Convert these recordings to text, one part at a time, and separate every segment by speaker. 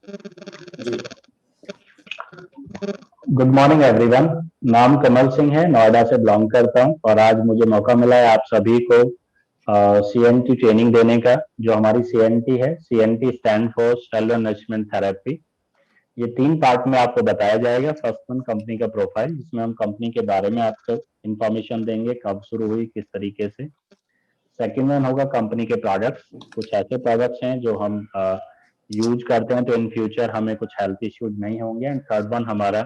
Speaker 1: जी।
Speaker 2: Good morning everyone. नाम कमल सिंह है, नोएडा से बिलोंग करता हूं और आज मुझे मौका मिला है आप सभी को सीएनटी ट्रेनिंग देने का। जो हमारी सीएनटी है, CNT stand for cellular nourishment therapy. ये 3 पार्ट में आपको बताया जाएगा। फर्स्ट वन कंपनी का प्रोफाइल, जिसमें हम कंपनी के बारे में आपको इंफॉर्मेशन देंगे, कब शुरू हुई, किस तरीके से। सेकेंड वन होगा कंपनी के प्रोडक्ट्स। कुछ ऐसे प्रोडक्ट्स हैं जो हम यूज करते हैं तो इन फ्यूचर हमें कुछ हेल्थ इश्यूज नहीं होंगे। एंड थर्ड वन हमारा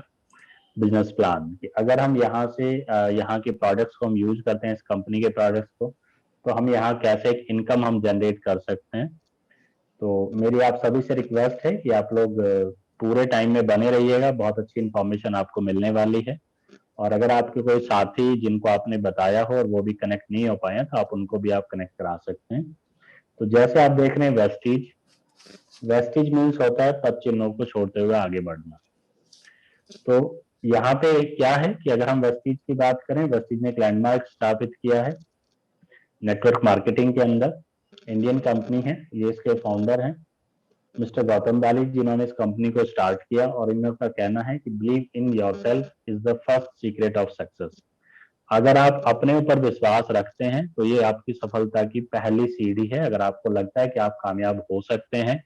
Speaker 2: बिजनेस प्लान, कि अगर हम यहाँ से यहाँ के प्रोडक्ट्स को हम यूज करते हैं, इस कंपनी के प्रोडक्ट्स को, तो हम यहाँ कैसे एक इनकम हम जनरेट कर सकते हैं। तो मेरी आप सभी से रिक्वेस्ट है कि आप लोग पूरे टाइम में बने रहिएगा, बहुत अच्छी इन्फॉर्मेशन आपको मिलने वाली है। और अगर आपके कोई साथी जिनको आपने बताया हो और वो भी कनेक्ट नहीं हो पाए हैं, तो आप उनको भी आप कनेक्ट करा सकते हैं। तो जैसे आप देख रहे हैं वेस्टीज, वेस्टीज मीन्स होता है पद चिन्हों को छोड़ते हुए आगे बढ़ना। तो यहाँ पे क्या है कि अगर हम वेस्टीज की बात करें, वेस्टीज ने एक लैंडमार्क स्थापित किया है नेटवर्क मार्केटिंग के अंदर। इंडियन कंपनी है, ये इसके फाउंडर हैं मिस्टर गौतम बाली, जिन्होंने इस कंपनी को स्टार्ट किया। और इन लोग का कहना है कि believe in yourself is the first secret of success. अगर आप अपने ऊपर विश्वास रखते हैं तो ये आपकी सफलता की पहली सीढ़ी है। अगर आपको लगता है कि आप कामयाब हो सकते हैं,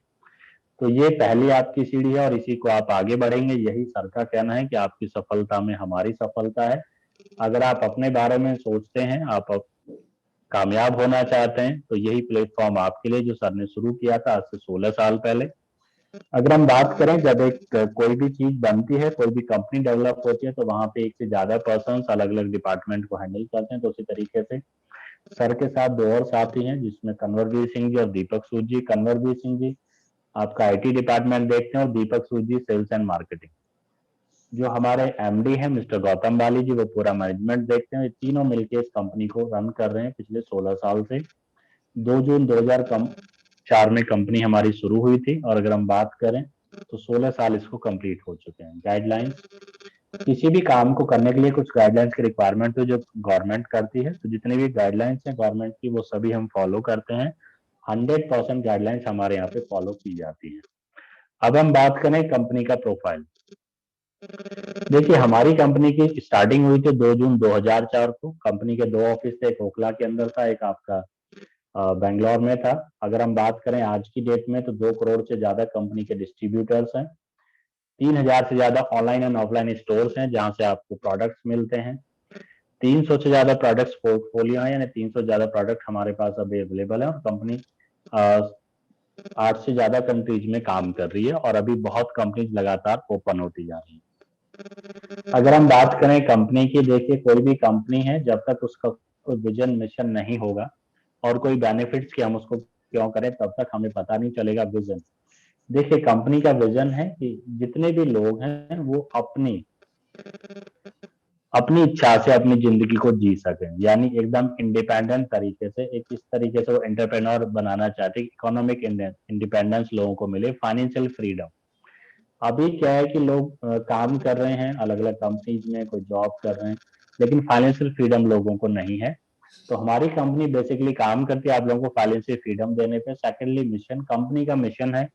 Speaker 2: तो ये पहली आपकी सीढ़ी है और इसी को आप आगे बढ़ेंगे। यही सर का कहना है कि आपकी सफलता में हमारी सफलता है। अगर आप अपने बारे में सोचते हैं, आप कामयाब होना चाहते हैं, तो यही प्लेटफॉर्म आपके लिए, जो सर ने शुरू किया था आज से 16 साल पहले। अगर हम बात करें, जब एक कोई भी चीज बनती है, कोई भी कंपनी डेवलप होती है, तो वहां पे एक से ज्यादा पर्सन अलग अलग डिपार्टमेंट को हैंडल करते हैं। तो उसी तरीके से सर के साथ 2 और साथी हैं, जिसमें कंवरवीर सिंह जी और दीपक सूद जी। कंवरवीर सिंह जी आपका आईटी डिपार्टमेंट देखते हैं और दीपक सूद जी सेल्स एंड मार्केटिंग। जो हमारे एमडी हैं मिस्टर गौतम बाली जी, वो पूरा मैनेजमेंट देखते हैं। ये तीनों मिलकर इस कंपनी को रन कर रहे हैं पिछले 16 साल से। 2 जून 2004 में कंपनी हमारी शुरू हुई थी और अगर हम बात करें तो 16 साल इसको कंप्लीट हो चुके हैं। गाइडलाइंस, किसी भी काम को करने के लिए कुछ गाइडलाइंस की रिक्वायरमेंट है जो गवर्नमेंट करती है। तो जितनी भी गाइडलाइंस हैं गवर्नमेंट की, वो सभी हम फॉलो करते हैं। 100% गाइडलाइंस हमारे यहाँ पे फॉलो की जाती है। अब हम बात करें कंपनी का प्रोफाइल। देखिए, हमारी कंपनी की स्टार्टिंग हुई थी 2 जून 2004 को। कंपनी के 2 ऑफिस थे, एक ओखला के अंदर था, एक आपका बेंगलोर में था। अगर हम बात करें आज की डेट में, तो 2 करोड़ से ज्यादा कंपनी के डिस्ट्रीब्यूटर्स हैं। 3000 से ज्यादा ऑनलाइन एंड ऑफलाइन स्टोर्स हैं जहां से आपको प्रोडक्ट्स मिलते हैं। 300 से ज्यादा प्रोडक्ट्स पोर्टफोलियो है, यानी 300 से ज्यादा प्रोडक्ट हमारे पास अभी अवेलेबल है। और कंपनी 8 से ज्यादा कंट्रीज में काम कर रही है और अभी बहुत कंपनीज लगातार ओपन होती जा रही है। अगर हम बात करें कंपनी की, देखिए कोई भी कंपनी है, जब तक उसका कोई विजन मिशन नहीं होगा और कोई बेनिफिट्स की हम उसको क्यों करें, तब तक हमें पता नहीं चलेगा विजन। देखिए, कंपनी का विजन है कि जितने भी लोग हैं वो अपनी अपनी इच्छा से अपनी जिंदगी को जी सकें, यानी एकदम इंडिपेंडेंट तरीके से। एक इस तरीके से वो एंटरप्रेन्योर बनाना चाहते हैं, इकोनॉमिक इंडिपेंडेंस लोगों को मिले, फाइनेंशियल फ्रीडम। अभी क्या है कि लोग काम कर रहे हैं अलग अलग कंपनीज में, कोई जॉब कर रहे हैं, लेकिन फाइनेंशियल फ्रीडम लोगों को नहीं है। तो हमारी कंपनी बेसिकली काम करती है आप लोगों को फाइनेंशियल फ्रीडम देने पे। सेकेंडली मिशन, कंपनी का मिशन है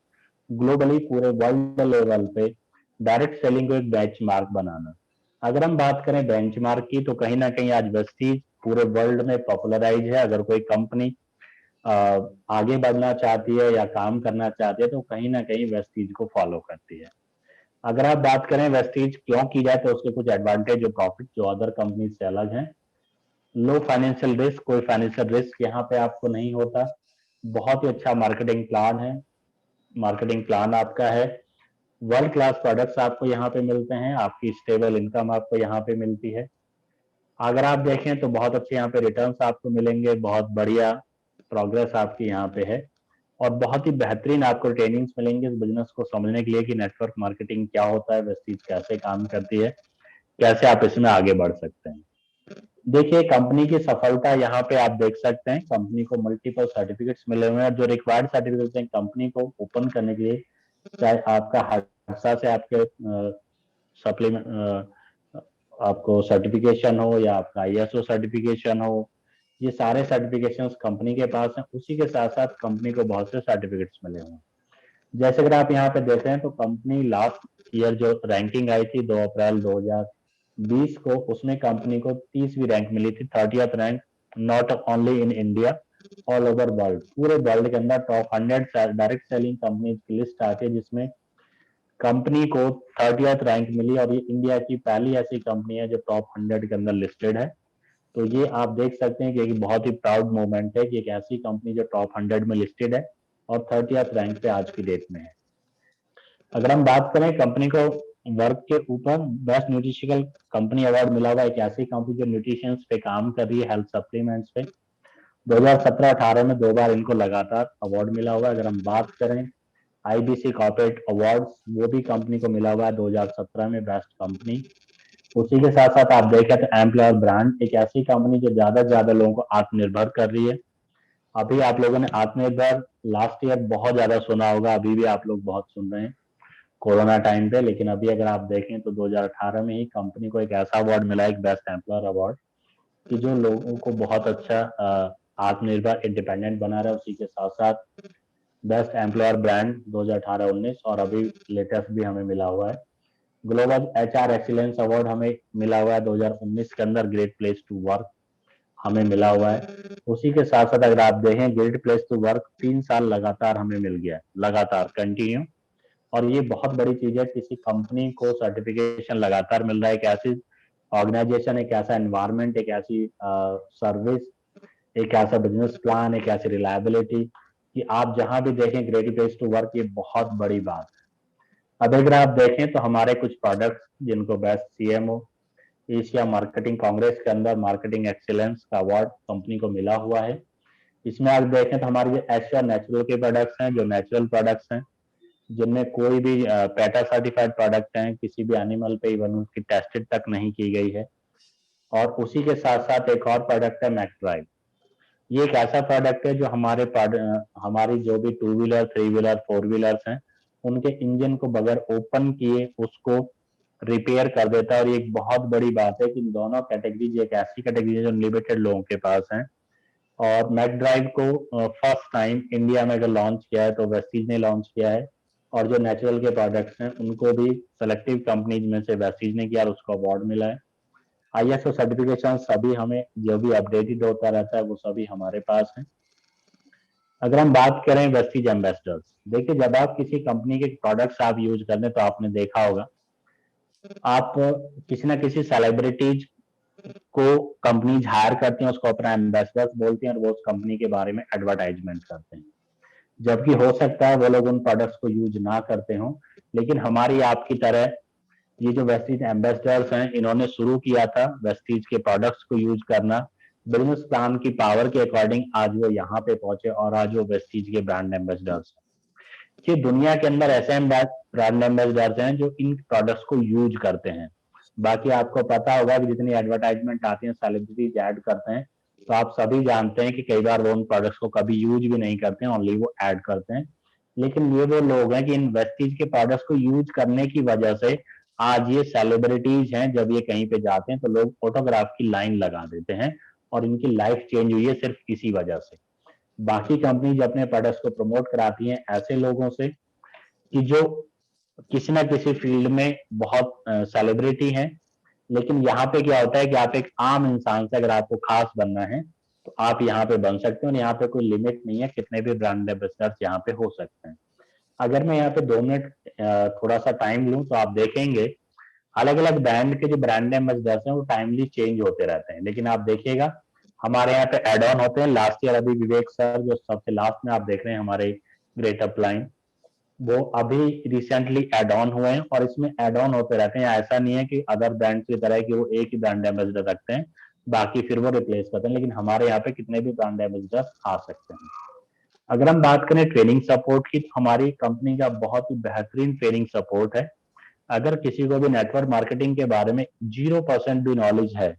Speaker 2: ग्लोबली पूरे वर्ल्ड लेवल पे डायरेक्ट सेलिंग को एक बेंचमार्क बनाना। अगर हम बात करें बेंचमार्क की, तो कहीं ना कहीं आज वेस्टीज पूरे वर्ल्ड में पॉपुलराइज है। अगर कोई कंपनी आगे बढ़ना चाहती है या काम करना चाहती है, तो कहीं ना कहीं वेस्टीज को फॉलो करती है। अगर आप बात करें वेस्टीज क्यों की जाए, तो उसके कुछ एडवांटेज और प्रॉफिट जो अदर कंपनी से अलग हैं। लो फाइनेंशियल रिस्क, कोई फाइनेंशियल रिस्क यहाँ पे आपको नहीं होता। बहुत ही अच्छा मार्केटिंग प्लान है, मार्केटिंग प्लान आपका है। वर्ल्ड क्लास प्रोडक्ट्स आपको यहाँ पे मिलते हैं, आपकी स्टेबल इनकम आपको यहाँ पे मिलती है। अगर आप देखें तो बहुत अच्छे यहाँ पे रिटर्न्स आपको मिलेंगे, बहुत बढ़िया प्रोग्रेस आपकी यहाँ पे है। और बहुत ही बेहतरीन आपको ट्रेनिंग्स मिलेंगे इस बिजनेस को समझने के लिए कि नेटवर्क मार्केटिंग क्या होता है, वेस्टीज कैसे काम करती है, कैसे आप इसमें आगे बढ़ सकते हैं। देखिए, कंपनी की सफलता यहाँ पे आप देख सकते हैं। कंपनी को मल्टीपल सर्टिफिकेट्स मिले हुए हैं। जो रिक्वायर्ड सर्टिफिकेट्स हैं कंपनी को ओपन करने के लिए, चाहे आपका हादसा से आपके सप्लीमेंट आपको सर्टिफिकेशन हो या आपका आईएसओ सर्टिफिकेशन हो, ये सारे सर्टिफिकेशंस कंपनी के पास हैं। उसी के साथ साथ कंपनी को बहुत से सर्टिफिकेट्स मिले हुए हैं। जैसे अगर आप यहाँ पे देखें हैं तो कंपनी लास्ट ईयर जो रैंकिंग आई थी 2 अप्रैल 2020 को, उसमें कंपनी को 30वीं रैंक मिली थी, 30th rank, not only in India, all over world. पूरे वर्ल्ड के अंदर टॉप 100 डायरेक्ट सेलिंग कंपनीज की लिस्ट आती है जिसमें कंपनी को 30th रैंक मिली, और ये इंडिया की पहली ऐसी कंपनी है जो टॉप 100 के अंदर लिस्टेड है। तो ये आप देख सकते हैं कि एक बहुत ही प्राउड मोमेंट है कि एक ऐसी कंपनी जो टॉप 100 में लिस्टेड है और 30th रैंक पे आज की डेट में है। अगर हम बात करें कंपनी को वर्क के ऊपर, बेस्ट न्यूट्रिशनल कंपनी अवार्ड मिला हुआ एक ऐसी कंपनी जो न्यूट्रिशन पे काम कर रही है, हेल्थ सप्लीमेंट्स पे। 2017-18 में 2 बार इनको लगातार अवार्ड मिला हुआ है। अगर हम बात करें आईबीसी कॉर्पोरेट अवार्ड्स, वो भी कंपनी को मिला हुआ है 2017 में बेस्ट कंपनी। उसी के साथ साथ आप देखें तो एम्प्लॉयर ब्रांड, एक ऐसी कंपनी जो ज्यादा से ज्यादा लोगों को आत्मनिर्भर कर रही है। अभी आप लोगों ने आत्मनिर्भर लास्ट ईयर बहुत ज्यादा सुना होगा, अभी भी आप लोग बहुत सुन रहे हैं कोरोना टाइम पे, लेकिन अभी अगर आप देखें तो 2018 में ही कंपनी को एक ऐसा अवार्ड मिला है, एक बेस्ट एम्प्लॉयर अवार्ड, कि जो लोगों को बहुत अच्छा आत्मनिर्भर इंडिपेंडेंट बना रहा है। उसी के साथ साथ बेस्ट एम्प्लॉयर ब्रांड 2018-19, और अभी लेटेस्ट भी हमें मिला हुआ है ग्लोबल एचआर एक्सीलेंस अवार्ड, हमें मिला हुआ है 2019 के अंदर, ग्रेट प्लेस टू वर्क हमें मिला हुआ है। उसी के साथ साथ अगर आप देखें ग्रेट प्लेस टू वर्क 3 साल लगातार हमें मिल गया है, लगातार कंटिन्यू। और ये बहुत बड़ी चीज है, किसी कंपनी को सर्टिफिकेशन लगातार मिल रहा है, एक ऐसी ऑर्गेनाइजेशन, एक ऐसा एनवायरनमेंट, एक ऐसी सर्विस, एक ऐसा बिजनेस प्लान, एक ऐसी रिलायबिलिटी कि आप जहां भी देखें ग्रेट प्लेस टू वर्क, ये बहुत बड़ी बात है। अब अगर आप देखें तो हमारे कुछ प्रोडक्ट्स जिनको best CMO Asia marketing Congress के अंदर मार्केटिंग एक्सीलेंस का अवार्ड कंपनी को मिला हुआ है। इसमें आप देखें तो हमारे जो एश्योर नेचुरल के प्रोडक्ट्स हैं, जो नेचुरल प्रोडक्ट्स हैं, जिनमें कोई भी पेटा सर्टिफाइड प्रोडक्ट हैं, किसी भी एनिमल पे इवन उसकी टेस्टेड तक नहीं की गई है। और उसी के साथ साथ एक और प्रोडक्ट है मैकड्राइव। ये एक ऐसा प्रोडक्ट है जो हमारी जो भी 2 व्हीलर, 3 व्हीलर, 4 व्हीलर्स हैं, उनके इंजन को बगैर ओपन किए उसको रिपेयर कर देता है। और ये एक बहुत बड़ी बात है कि इन दोनों कैटेगरीज एक ऐसी कैटेगरी है जो लिमिटेड लोगों के पास है। और मैकड्राइव को फर्स्ट टाइम इंडिया में अगर लॉन्च किया है तो वेस्टीज ने लॉन्च किया है, और जो नेचुरल के प्रोडक्ट्स हैं उनको भी सेलेक्टिव कंपनीज में से वेस्टीज ने किया और उसको अवार्ड मिला है। आईएसओ सर्टिफिकेशन सभी हमें जो भी अपडेटेड होता रहता है वो सभी हमारे पास है। अगर हम बात करें वेस्टीज एम्बेसडर्स, देखिए जब आप किसी कंपनी के प्रोडक्ट्स आप यूज करते हैं तो आपने देखा होगा आप किसी ना किसी सेलिब्रिटीज को कंपनीज हायर करती हैं, उसको अपना एम्बेसडर्स बोलती हैं, और वो उस कंपनी के बारे में एडवर्टाइजमेंट करते हैं। जबकि हो सकता है वो लोग उन प्रोडक्ट्स को यूज ना करते हों, लेकिन हमारी आपकी तरह ये जो वेस्टीज एम्बेसडर्स हैं, इन्होंने शुरू किया था वेस्टीज के प्रोडक्ट्स को यूज करना, बिजनेस प्लान की पावर के अकॉर्डिंग आज वो यहाँ पे पहुंचे और आज वो वेस्टीज के ब्रांड एम्बेसडर्स हैं। कि दुनिया के अंदर ऐसे ब्रांड एम्बेसडर्स हैं जो इन प्रोडक्ट्स को यूज करते हैं। बाकी आपको पता होगा कि जितनी एडवर्टाइजमेंट आती है, सेलिब्रिटीज ऐड करते हैं, तो आप सभी जानते हैं कि कई बार वो उन प्रोडक्ट्स को कभी यूज भी नहीं करते हैं, ओनली वो ऐड करते हैं। लेकिन ये वो लोग हैं कि इन वेस्टीज के प्रोडक्ट्स को यूज करने की वजह से आज ये सेलिब्रिटीज हैं, जब ये कहीं पे जाते हैं तो लोग फोटोग्राफ की लाइन लगा देते हैं, और इनकी लाइफ चेंज हुई है सिर्फ इसी वजह से। बाकी कंपनीज अपने प्रोडक्ट्स को प्रमोट कराती हैं ऐसे लोगों से कि जो किसी ना किसी फील्ड में बहुत सेलिब्रिटी हैं। लेकिन यहाँ पे क्या होता है कि आप एक आम इंसान से अगर आपको खास बनना है तो आप यहाँ पे बन सकते हो, और यहाँ पे कोई लिमिट नहीं है, कितने भी ब्रांड एम्बेसडर्स यहाँ पे हो सकते हैं। अगर मैं यहाँ पे 2 मिनट थोड़ा सा टाइम लूँ तो आप देखेंगे अलग अलग ब्रांड के जो ब्रांड एम्बेसडर्स हैं वो टाइमली चेंज होते रहते हैं। लेकिन आप देखिएगा हमारे यहाँ पे एड ऑन होते हैं। लास्ट ईयर अभी विवेक सर जो सबसे लास्ट में आप देख रहे हैं हमारे ग्रेट अपलाइन, वो अभी रिसेंटली एड ऑन हुए हैं, और इसमें एड ऑन होते रहते हैं। ऐसा नहीं है कि अदर ब्रांड की तरह कि वो एक ही ब्रांड एम्बेसडर रखते हैं बाकी फिर वो रिप्लेस करते हैं, लेकिन हमारे यहाँ पे कितने भी ब्रांड एम्बेसडर आ सकते हैं। अगर हम बात करें ट्रेनिंग सपोर्ट की, तो हमारी कंपनी का बहुत ही बेहतरीन ट्रेनिंग सपोर्ट है। अगर किसी को भी नेटवर्क मार्केटिंग के बारे में 0% भी नॉलेज है,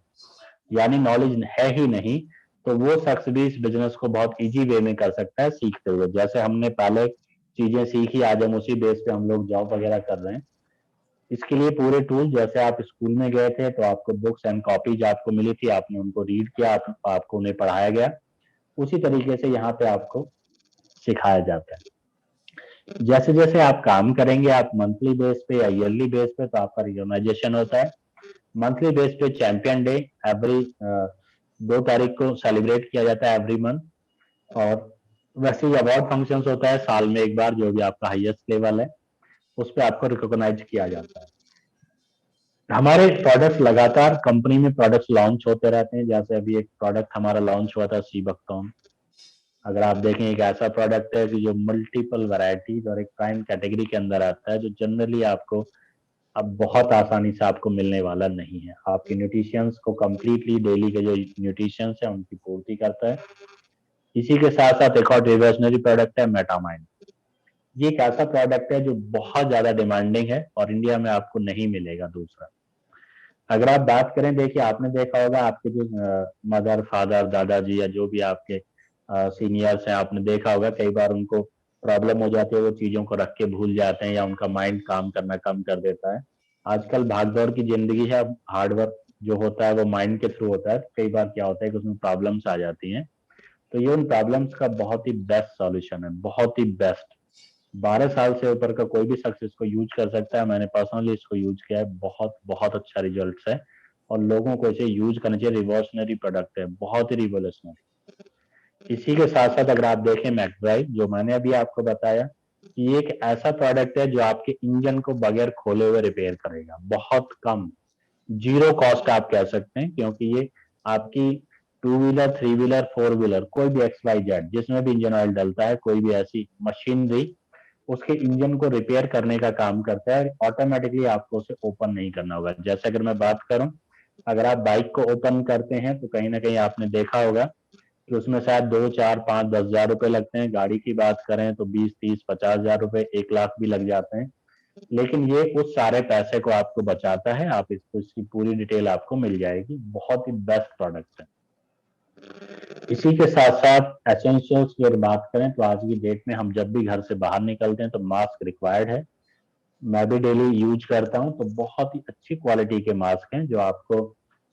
Speaker 2: यानी नॉलेज है ही नहीं, तो वो शख्स भी इस बिजनेस को बहुत इजी वे में कर सकता है सीखते हुए। जैसे हमने पहले चीजें सीखी, आज हम उसी बेस पे हम लोग जॉब वगैरह कर रहे हैं। इसके लिए पूरे टूल, जैसे आप स्कूल में गए थे तो आपको बुक्स एंड कॉपीज आपको मिली थी, आपने उनको रीड किया, आपको उन्हें पढ़ाया गया, उसी तरीके से यहाँ पे आपको सिखाया जाता है। जैसे जैसे आप काम करेंगे, आप मंथली बेस पे या ईयरली बेस पे, तो आपका रिकॉग्नाइजेशन होता है। मंथली बेस पे चैंपियन डे एवरी 2 तारीख को सेलिब्रेट किया जाता है एवरी मंथ। और वैसे ही अवार्ड फंक्शन होता है साल में एक बार, जो भी आपका हाईएस्ट लेवल है उस पर आपको रिकॉग्नाइज किया जाता है। हमारे प्रोडक्ट्स लगातार कंपनी में प्रोडक्ट्स लॉन्च होते रहते हैं। जैसे अभी एक प्रोडक्ट हमारा लॉन्च हुआ था सीबकटॉन। अगर आप देखें, एक ऐसा प्रोडक्ट है कि जो मल्टीपल वैरायटीज और एक प्राइम कैटेगरी के अंदर आता है, जो जनरली आपको अब बहुत आसानी से आपको मिलने वाला नहीं है। आपके न्यूट्रिशंस को कंप्लीटली डेली के जो न्यूट्रिशंस है उनकी पूर्ति करता है। इसी के साथ साथ एक और रिवर्सनरी प्रोडक्ट है मेटामाइंड। ये एक ऐसा प्रोडक्ट है जो बहुत ज्यादा डिमांडिंग है और इंडिया में आपको नहीं मिलेगा दूसरा। अगर आप बात करें, देखिए आपने देखा होगा आपके जो मदर फादर दादाजी या जो भी आपके सीनियर्स हैं, आपने देखा होगा कई बार उनको प्रॉब्लम हो जाती है, वो चीजों को रख के भूल जाते हैं या उनका माइंड काम करना कम कर देता है। आजकल भागदौड़ की जिंदगी है, अब हार्डवर्क जो होता है वो माइंड के थ्रू होता है। कई बार क्या होता है कि उसमें प्रॉब्लम्स आ जाती हैं, तो ये उन प्रॉब्लम्स का बहुत ही बेस्ट सॉल्यूशन है, बहुत ही बेस्ट। 12 साल से ऊपर का कोई भी शख्स इसको यूज कर सकता है। मैंने पर्सनली इसको यूज किया है, बहुत बहुत अच्छा रिजल्ट है और लोगों को इसे यूज करना चाहिए। रिवॉल्यूशनरी प्रोडक्ट है, बहुत ही रिवॉल्यूशनरी। इसी के साथ साथ अगर आप देखें मैकड्राइव, जो मैंने अभी आपको बताया कि ये एक ऐसा प्रोडक्ट है जो आपके इंजन को बगैर खोले हुए रिपेयर करेगा, बहुत कम, जीरो कॉस्ट आप कह सकते हैं। क्योंकि ये आपकी 2 व्हीलर 3 व्हीलर 4 व्हीलर कोई भी XYZ जिसमें भी इंजन ऑयल डलता है, कोई भी ऐसी मशीनरी उसके इंजन को रिपेयर करने का काम करता है। ऑटोमेटिकली आपको उसे ओपन नहीं करना होगा। जैसे अगर मैं बात करूं, अगर आप बाइक को ओपन करते हैं तो कहीं ना कहीं आपने देखा होगा कि उसमें शायद 2 4 5 10 हजार रुपए लगते हैं। गाड़ी की बात करें तो 20 30 50 हजार रुपए 1 लाख भी लग जाते हैं। लेकिन ये उस सारे पैसे को आपको बचाता है। आप इसको, इसकी पूरी डिटेल आपको मिल जाएगी। बहुत ही बेस्ट प्रोडक्ट है। इसी के साथ साथ एसेंशियल्स की अगर बात करें तो आज की डेट में हम जब भी घर से बाहर निकलते हैं तो मास्क रिक्वायर्ड है। मैं भी डेली यूज करता हूं, तो बहुत ही अच्छी क्वालिटी के मास्क हैं जो आपको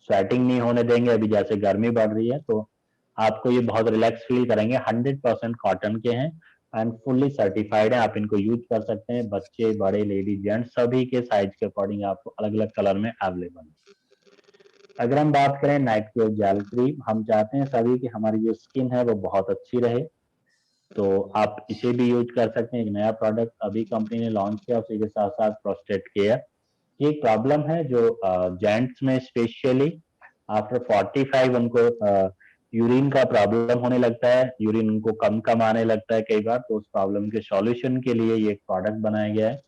Speaker 2: स्वेटिंग नहीं होने देंगे। अभी जैसे गर्मी बढ़ रही है तो आपको ये बहुत रिलैक्स फील करेंगे। 100% कॉटन के हैं एंड फुल्ली सर्टिफाइड है। आप इनको यूज कर सकते हैं, बच्चे बड़े लेडीज जेंट्स सभी के साइज के अकॉर्डिंग आपको अलग अलग कलर में अवेलेबल है। अगर हम बात करें नाइट क्योर जेल क्रीम, हम चाहते हैं सभी की हमारी जो स्किन है वो बहुत अच्छी रहे, तो आप इसे भी यूज कर सकते हैं। एक नया प्रोडक्ट अभी कंपनी ने लॉन्च किया, उसी के साथ साथ प्रोस्टेट केयर। ये एक प्रॉब्लम है जो जेंट्स में स्पेशली आफ्टर 45 उनको यूरिन का प्रॉब्लम होने लगता है, यूरिन उनको कम कम आने लगता है कई बार। तो उस प्रॉब्लम के सॉल्यूशन के लिए ये एक प्रोडक्ट बनाया गया है।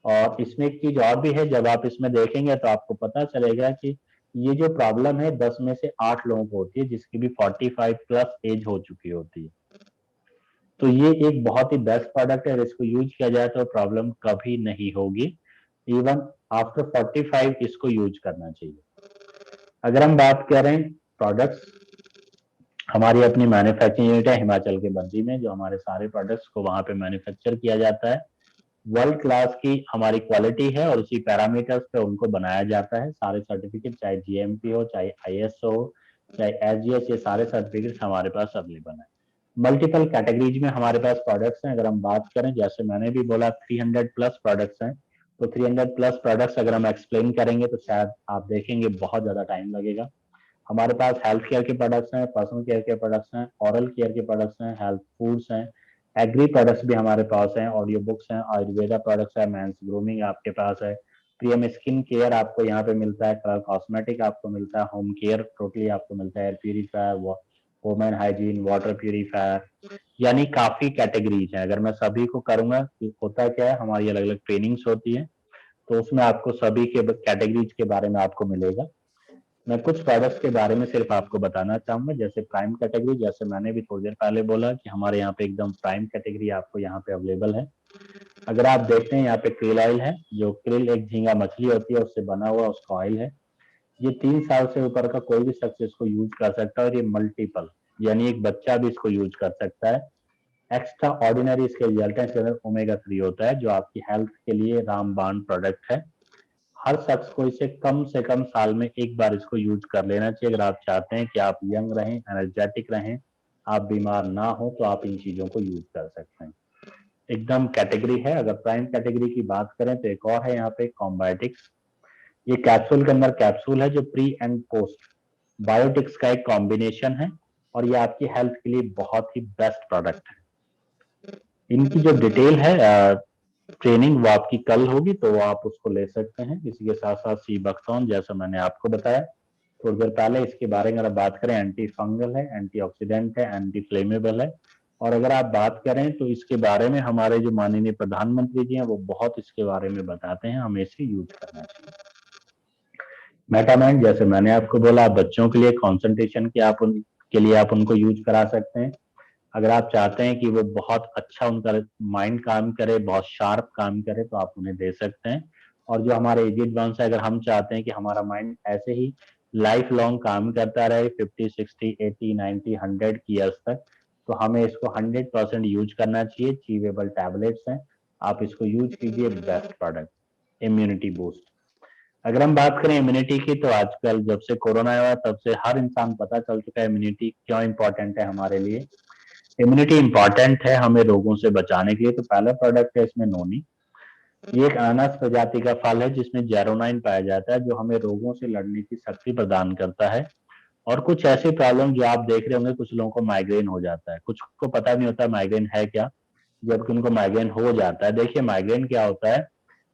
Speaker 2: और इसमें एक चीज और भी है, जब आप इसमें देखेंगे तो आपको पता चलेगा कि ये जो प्रॉब्लम है 10 में से 8 लोगों को होती है, जिसकी भी 45 प्लस एज हो चुकी होती है। तो ये एक बहुत ही बेस्ट प्रोडक्ट है। अगर इसको यूज किया जाए तो प्रॉब्लम कभी नहीं होगी। इवन आफ्टर 45 इसको यूज करना चाहिए। अगर हम बात करें प्रोडक्ट्स, हमारी अपनी मैन्युफैक्चरिंग यूनिट है हिमाचल के बद्दी में, जो हमारे सारे प्रोडक्ट्स को वहां पे मैन्युफैक्चर किया जाता है। वर्ल्ड क्लास की हमारी क्वालिटी है और उसी पैरामीटर्स पे उनको बनाया जाता है। सारे सर्टिफिकेट, चाहे GMP हो, चाहे ISO हो, चाहे SGS, ये सारे सर्टिफिकेट हमारे पास अवेलेबल है। मल्टीपल कैटेगरीज में हमारे पास प्रोडक्ट्स हैं। अगर हम बात करें, जैसे मैंने भी बोला 300 प्लस प्रोडक्ट्स हैं, तो 300 प्लस प्रोडक्ट्स अगर हम एक्सप्लेन करेंगे तो शायद आप देखेंगे बहुत ज्यादा टाइम लगेगा। हमारे पास हेल्थ केयर के प्रोडक्ट्स हैं, पर्सनल केयर के प्रोडक्ट्स हैं, ऑरल केयर के प्रोडक्ट्स हैं, हेल्थ फूड्स हैं, एग्री प्रोडक्ट्स भी हमारे पास हैं, ऑडियो बुक्स हैं, आयुर्वेदा प्रोडक्ट्स है, मेंस ग्रूमिंग आपके पास है, प्रीएम स्किन केयर आपको यहाँ पे मिलता है, कलर कॉस्मेटिक आपको मिलता है, होम केयर टोटली आपको मिलता है, air purifier, women hygiene, water purifier, यानी काफी कैटेगरीज है। अगर मैं सभी को करूंगा कि होता क्या है, हमारी अलग अलग ट्रेनिंग्स होती है, तो उसमें आपको सभी के कैटेगरीज के बारे में आपको मिलेगा। मैं कुछ प्रोडक्ट्स के बारे में सिर्फ आपको बताना चाहूंगा। जैसे प्राइम कैटेगरी, जैसे मैंने भी थोड़ी देर पहले बोला कि हमारे यहाँ पे एकदम प्राइम कैटेगरी आपको यहाँ पे अवेलेबल है। अगर आप देखते हैं यहाँ पे क्रिल ऑयल है, जो क्रिल एक झींगा मछली होती है उससे बना हुआ उसका ऑयल है। ये 3 साल से ऊपर का कोई भी शख्स इसको यूज कर सकता है और ये मल्टीपल, यानी एक बच्चा भी इसको यूज कर सकता है। एक्स्ट्रा ऑर्डिनरी इसके रिजल्ट है, इसके अंदर ओमेगा 3 होता है जो आपकी हेल्थ के लिए रामबाण प्रोडक्ट है। हर शख्स को इसे कम से कम साल में एक बार इसको यूज कर लेना चाहिए। अगर आप चाहते हैं कि आप यंग रहें, एनर्जेटिक रहें, आप बीमार ना हो, तो आप इन चीजों को यूज कर सकते हैं। एकदम कैटेगरी है। अगर प्राइम कैटेगरी की बात करें तो एक और है यहाँ पे कॉम्बायोटिक्स। ये कैप्सूल के अंदर कैप्सूल है जो प्री एंड पोस्ट बायोटिक्स का एक कॉम्बिनेशन है, और ये आपकी हेल्थ के लिए बहुत ही बेस्ट प्रोडक्ट है। इनकी जो डिटेल है ट्रेनिंग वो आपकी कल होगी, तो वो आप उसको ले सकते हैं। इसी के साथ साथ सीबैक्थॉन जैसा मैंने आपको बताया थोड़ी देर पहले, इसके बारे में अगर बात करें, एंटी फंगल है, एंटीऑक्सीडेंट है, एंटी फ्लेमेबल है। और अगर आप बात करें तो इसके बारे में हमारे जो माननीय प्रधानमंत्री जी हैं वो बहुत इसके बारे में बताते हैं, हमें इसे यूज करना चाहिए। मेटामाइंड जैसे मैंने आपको बोला, बच्चों के लिए कंसंट्रेशन के आप उनके लिए आप उनको यूज करा सकते हैं। अगर आप चाहते हैं कि वो बहुत अच्छा उनका माइंड काम करे, बहुत शार्प काम करे, तो आप उन्हें दे सकते हैं। और जो हमारे एजेड वंस है, अगर हम चाहते हैं कि हमारा माइंड ऐसे ही लाइफ लॉन्ग काम करता रहे 50, 60, 80, 90, 100 ईयर्स तक, तो हमें इसको 100% यूज करना चाहिए। चीवेबल टैबलेट्स हैं, आप इसको यूज कीजिए। Best product immunity boost. अगर हम बात करें इम्यूनिटी की, तो आजकल जब से कोरोना आया तब से हर इंसान पता चल चुका है इम्यूनिटी क्यों इंपॉर्टेंट है हमारे लिए। इम्यूनिटी इंपॉर्टेंट है हमें रोगों से बचाने के लिए। तो पहला प्रोडक्ट है इसमें नोनी। ये एक अनानास प्रजाति का फल है जिसमें जेरोनाइन पाया जाता है, जो हमें रोगों से लड़ने की शक्ति प्रदान करता है। और कुछ ऐसी प्रॉब्लम जो आप देख रहे होंगे, कुछ लोगों को माइग्रेन हो जाता है, कुछ को पता नहीं होता माइग्रेन है क्या, जबकि उनको माइग्रेन हो जाता है। देखिए माइग्रेन क्या होता है,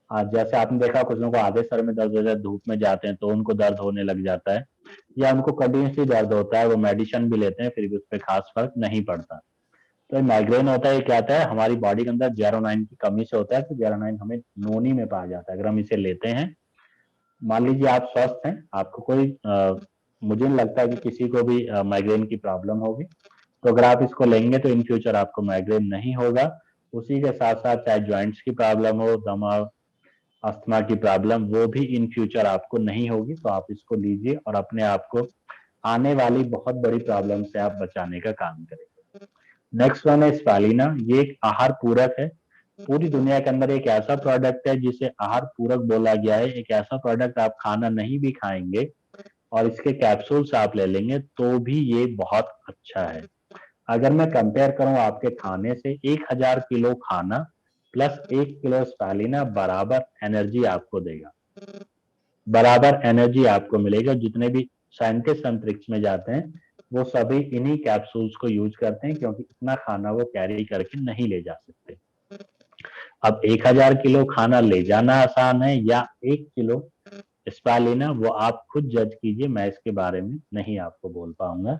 Speaker 2: जैसे आपने देखा कुछ लोगों को आधे सर में दर्द होता है, धूप में जाते हैं तो उनको दर्द होने लग जाता है, या उनको कंटिन्यूसली दर्द होता है, वो मेडिसिन भी लेते हैं फिर भी उस पर खास फर्क नहीं पड़ता। तो माइग्रेन होता है, ये क्या होता है, हमारी बॉडी के अंदर जेरोनाइन की कमी से होता है। तो जेरोनाइन हमें नोनी में पाया जाता है। अगर हम इसे लेते हैं, मान लीजिए आप स्वस्थ हैं, आपको कोई मुझे नहीं लगता कि किसी को भी माइग्रेन की प्रॉब्लम होगी, तो अगर आप इसको लेंगे तो इन फ्यूचर आपको माइग्रेन नहीं होगा। उसी के साथ साथ चाहे ज्वाइंट्स की प्रॉब्लम हो, दमा, अस्थमा की प्रॉब्लम, वो भी इन फ्यूचर आपको नहीं होगी। तो आप इसको लीजिए और अपने आप को आने वाली बहुत बड़ी प्रॉब्लम से आप बचाने का काम करेंगे। नेक्स्ट वन है स्पालिना। ये एक आहार पूरक है। पूरी दुनिया के अंदर एक ऐसा प्रोडक्ट है जिसे आहार पूरक बोला गया है। एक ऐसा प्रोडक्ट आप खाना नहीं भी खाएंगे और इसके कैप्सूल्स आप ले लेंगे तो भी ये बहुत अच्छा है। अगर मैं कंपेयर करूं आपके खाने से, 1000 किलो खाना प्लस 1 किलो स्पालिना बराबर एनर्जी आपको देगा, बराबर एनर्जी आपको मिलेगा। जितने भी साइंटिस्ट अंतरिक्ष में जाते हैं वो सभी इन्हीं कैप्सूल्स को यूज करते हैं, क्योंकि इतना खाना वो कैरी करके नहीं ले जा सकते। अब 1000 किलो खाना ले जाना आसान है या 1 किलो स्पालिना, वो आप खुद जज कीजिए, मैं इसके बारे में नहीं आपको बोल पाऊंगा।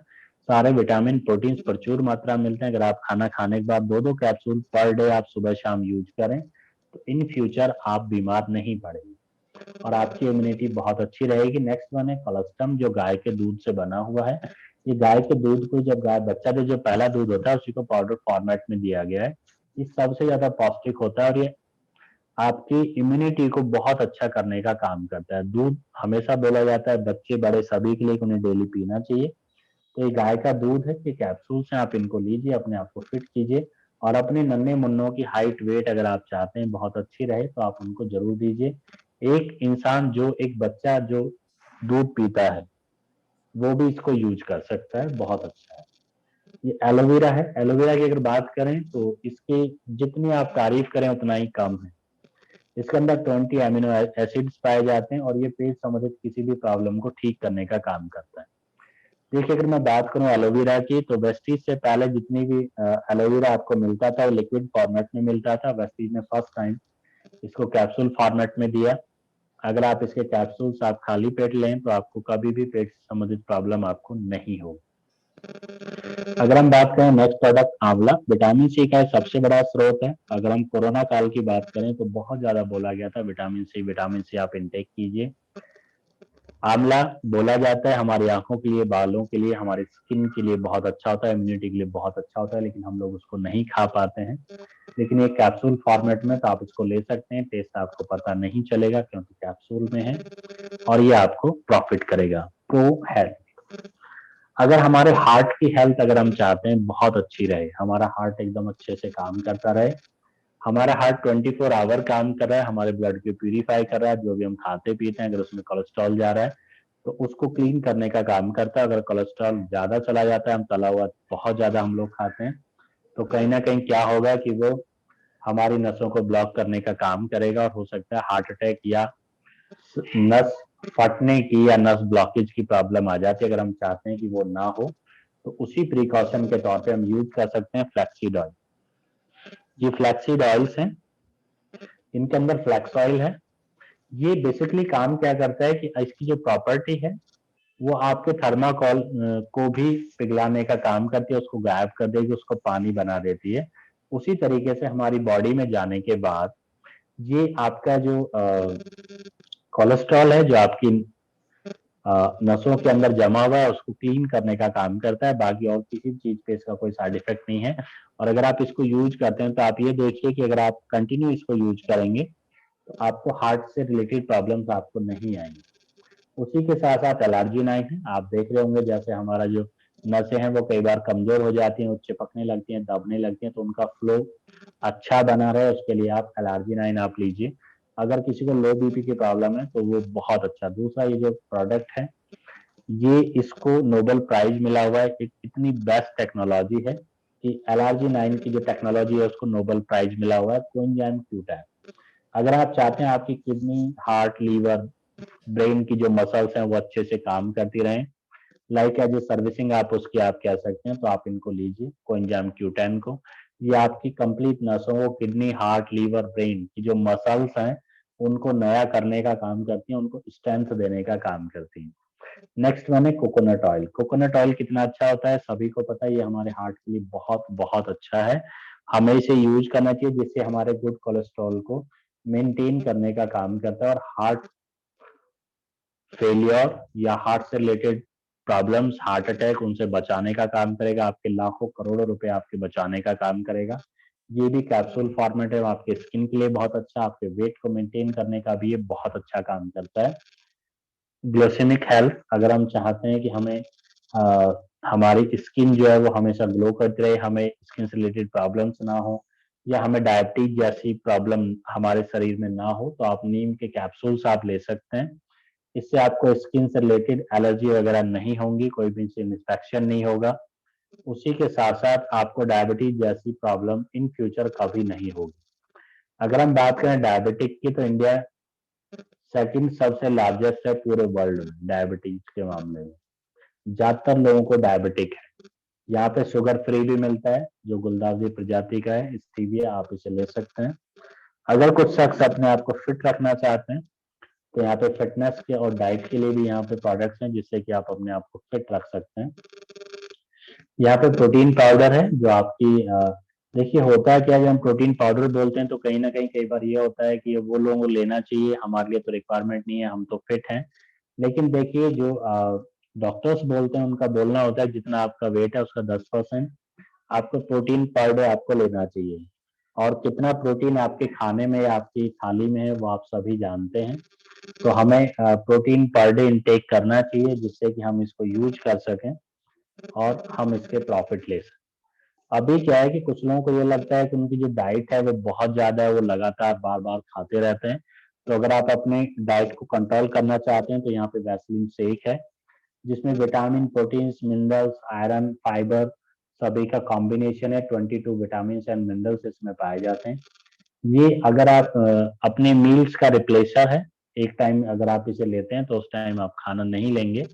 Speaker 2: सारे विटामिन प्रोटीन प्रचुर मात्रा में मिलते हैं। अगर आप खाना खाने के बाद 2-2 कैप्सूल पर डे आप सुबह शाम यूज करें तो इन फ्यूचर आप बीमार नहीं पड़ेंगे और आपकी इम्यूनिटी बहुत अच्छी रहेगी। नेक्स्ट वन है कोलेस्ट्रम, जो गाय के दूध से बना हुआ है। ये गाय के दूध को जब गाय बच्चा जो पहला दूध होता है उसी को पाउडर फॉर्मेट में दिया गया है। ये सबसे ज्यादा पौष्टिक होता है और ये आपकी इम्यूनिटी को बहुत अच्छा करने का काम करता है। दूध हमेशा बोला जाता है बच्चे बड़े सभी के लिए उन्हें डेली पीना चाहिए। तो ये गाय का दूध है, ये कैप्सूल्स हैं, आप इनको लीजिए, अपने आप को फिट कीजिए और अपने नन्हे मुन्नों की हाइट वेट अगर आप चाहते हैं बहुत अच्छी रहे तो आप उनको जरूर दीजिए। एक इंसान जो एक बच्चा जो दूध पीता है वो भी इसको यूज कर सकता है, बहुत अच्छा है। ये एलोवेरा है। एलोवेरा की अगर बात करें तो इसकी जितनी आप तारीफ करें उतना ही कम है। इसके अंदर 20 एमिनो एसिड्स पाए जाते हैं और ये पेट संबंधित किसी भी प्रॉब्लम को ठीक करने का काम करता है। देखिए अगर मैं बात करूं एलोवेरा की, तो वेस्टीज से पहले जितनी भी एलोवेरा आपको मिलता था वो लिक्विड फॉर्मेट में मिलता था। वेस्टीज ने फर्स्ट टाइम इसको कैप्सूल फॉर्मेट में दिया। अगर आप इसके कैप्सूल्स आप खाली पेट लें तो आपको कभी भी पेट से संबंधित प्रॉब्लम आपको नहीं हो। अगर हम बात करें नेक्स्ट प्रोडक्ट आंवला, विटामिन सी का सबसे बड़ा स्रोत है। अगर हम कोरोना काल की बात करें तो बहुत ज्यादा बोला गया था विटामिन सी आप इनटेक कीजिए। आंवला बोला जाता है हमारी आंखों के लिए, बालों के लिए, हमारी स्किन के लिए बहुत अच्छा होता है, इम्यूनिटी के लिए बहुत अच्छा होता है, लेकिन हम लोग उसको नहीं खा पाते हैं। लेकिन ये कैप्सूल फॉर्मेट में तो आप इसको ले सकते हैं। टेस्ट आपको पता नहीं चलेगा क्योंकि कैप्सूल में है और ये आपको प्रॉफिट करेगा। प्रो हेल्थ, अगर हमारे हार्ट की हेल्थ अगर हम चाहते हैं बहुत अच्छी रहे, हमारा हार्ट एकदम अच्छे से काम करता रहे, हमारा हार्ट 24 आवर काम कर रहा है, हमारे ब्लड को प्यूरिफाई कर रहा है, जो भी हम खाते पीते हैं अगर उसमें कोलेस्ट्रॉल जा रहा है तो उसको क्लीन करने का काम करता है। अगर कोलेस्ट्रॉल ज्यादा चला जाता है, हम तला हुआ बहुत ज्यादा हम लोग खाते हैं, तो कहीं ना कहीं क्या होगा कि वो हमारी नसों को ब्लॉक करने का काम करेगा और हो सकता है हार्ट अटैक या नस फटने की या नस ब्लॉकेज की प्रॉब्लम आ जाती है। अगर हम चाहते हैं कि वो ना हो तो उसी प्रिकॉशन के तौर पे हम यूज कर सकते हैं फ्लैक्सीड ऑयल। ये फ्लैक्सीड ऑयल्स हैं, इनके अंदर फ्लैक्स ऑयल है। ये बेसिकली काम क्या करता है कि इसकी जो प्रॉपर्टी है वो आपके थर्माकोल को भी पिघलाने का काम करती है, उसको गायब कर देगी, उसको पानी बना देती है। उसी तरीके से हमारी बॉडी में जाने के बाद ये आपका जो कोलेस्ट्रॉल है जो आपकी नसों के अंदर जमा हुआ है उसको क्लीन करने का काम करता है। बाकी और किसी चीज पे इसका कोई साइड इफेक्ट नहीं है। और अगर आप इसको यूज करते हैं तो आप ये देखिए कि अगर आप कंटिन्यू इसको यूज करेंगे तो आपको हार्ट से रिलेटेड प्रॉब्लम्स आपको नहीं आएंगी। उसी के साथ साथ एलर्जी नाइन है, आप देख रहे होंगे जैसे हमारा जो नसें हैं वो कई बार कमजोर हो जाती हैं, वो चिपकने लगती हैं, दबने लगती हैं, तो उनका फ्लो अच्छा बना रहे उसके लिए आप एलर्जी नाइन आप लीजिए। अगर किसी को लो बीपी की प्रॉब्लम है तो वो बहुत अच्छा। दूसरा ये जो प्रोडक्ट है ये इसको नोबेल प्राइज मिला हुआ है। इतनी बेस्ट टेक्नोलॉजी है कि एलआरजी 9 की जो टेक्नोलॉजी है उसको नोबेल प्राइज मिला हुआ है कोएंजाइम क्यूटैप। अगर आप चाहते हैं आपकी किडनी, हार्ट, लीवर, ब्रेन की जो मसल्स हैं वो अच्छे से काम करती रहें, लाइक एज ए सर्विसिंग आप उसकी आप कह सकते हैं, तो आप इनको लीजिए कोएंजाइम क्यूटेन को। ये आपकी कंप्लीट नसों, किडनी, हार्ट, लीवर, ब्रेन की जो मसल्स हैं उनको नया करने का काम करती हैं, उनको स्ट्रेंथ देने का काम करती हैं। नेक्स्ट वन है कोकोनट ऑयल। कोकोनट ऑयल कितना अच्छा होता है सभी को पता है, ये हमारे हार्ट के लिए बहुत बहुत अच्छा है। हमें इसे यूज करना चाहिए जिससे हमारे गुड कोलेस्ट्रॉल को मेंटेन करने का काम करता है और हार्ट फेलियर या हार्ट से रिलेटेड प्रॉब्लम्स, हार्ट अटैक, उनसे बचाने का काम करेगा। आपके लाखों करोड़ों रुपए आपके बचाने का काम करेगा। ये भी कैप्सूल फॉर्मेट है, आपके स्किन के लिए बहुत अच्छा, आपके वेट को मेंटेन करने का भी ये बहुत अच्छा काम करता है। ग्लिसमिक हेल्थ, अगर हम चाहते हैं कि हमें हमारी स्किन जो है वो हमेशा ग्लो करती रहे, हमें स्किन से रिलेटेड प्रॉब्लम्स ना हो या हमें डायबिटीज जैसी प्रॉब्लम हमारे शरीर में ना हो, तो आप नीम के कैप्सूल्स आप ले सकते हैं। इससे आपको स्किन से रिलेटेड एलर्जी वगैरह नहीं होंगी, कोई भी इन्फेक्शन नहीं होगा। उसी के साथ साथ आपको डायबिटीज जैसी प्रॉब्लम इन फ्यूचर कभी नहीं होगी। अगर हम बात करें डायबिटिक की तो इंडिया सेकंड सबसे लार्जेस्ट है पूरे वर्ल्ड में डायबिटीज के मामले में। ज्यादातर लोगों को डायबिटिक है। यहाँ पे शुगर फ्री भी मिलता है जो गुलदावरी प्रजाति का है, स्टीविया, आप इसे ले सकते हैं। अगर कुछ शख्स अपने आप को फिट रखना चाहते हैं तो यहाँ पे फिटनेस के और डाइट के लिए भी यहाँ पे प्रोडक्ट्स हैं जिससे कि आप अपने आप को फिट रख सकते हैं। यहाँ पे प्रोटीन पाउडर है जो आपकी देखिए होता है क्या, जब हम प्रोटीन पाउडर बोलते हैं तो कहीं ना कहीं कई बार ये होता है कि वो लोगों को लेना चाहिए, हमारे लिए तो रिक्वायरमेंट नहीं है, हम तो फिट हैं। लेकिन देखिए जो डॉक्टर्स बोलते हैं उनका बोलना होता है जितना आपका वेट है उसका 10% आपको प्रोटीन पर डे आपको लेना चाहिए। और कितना प्रोटीन आपके खाने में या आपकी थाली में है वो आप सभी जानते हैं। तो हमें प्रोटीन पर डे इंटेक करना चाहिए जिससे कि हम इसको यूज कर सकें और हम इसके प्रॉफिट ले सकें। अभी क्या है कि कुछ लोगों को ये लगता है कि उनकी जो डाइट है वो बहुत ज्यादा है, वो लगातार बार बार खाते रहते हैं। तो अगर आप अपने डाइट को कंट्रोल करना चाहते हैं तो यहाँ पे वैसलीन शेक है जिसमें vitamin, proteins, minerals, iron, fibre सभी का कॉम्बिनेशन है। 22 विटामिन एंड मिनरल्स इसमें पाए जाते हैं। ये अगर आप अपने मील्स का रिप्लेसर है, एक टाइम अगर आप इसे लेते हैं तो उस टाइम आप खाना नहीं लेंगे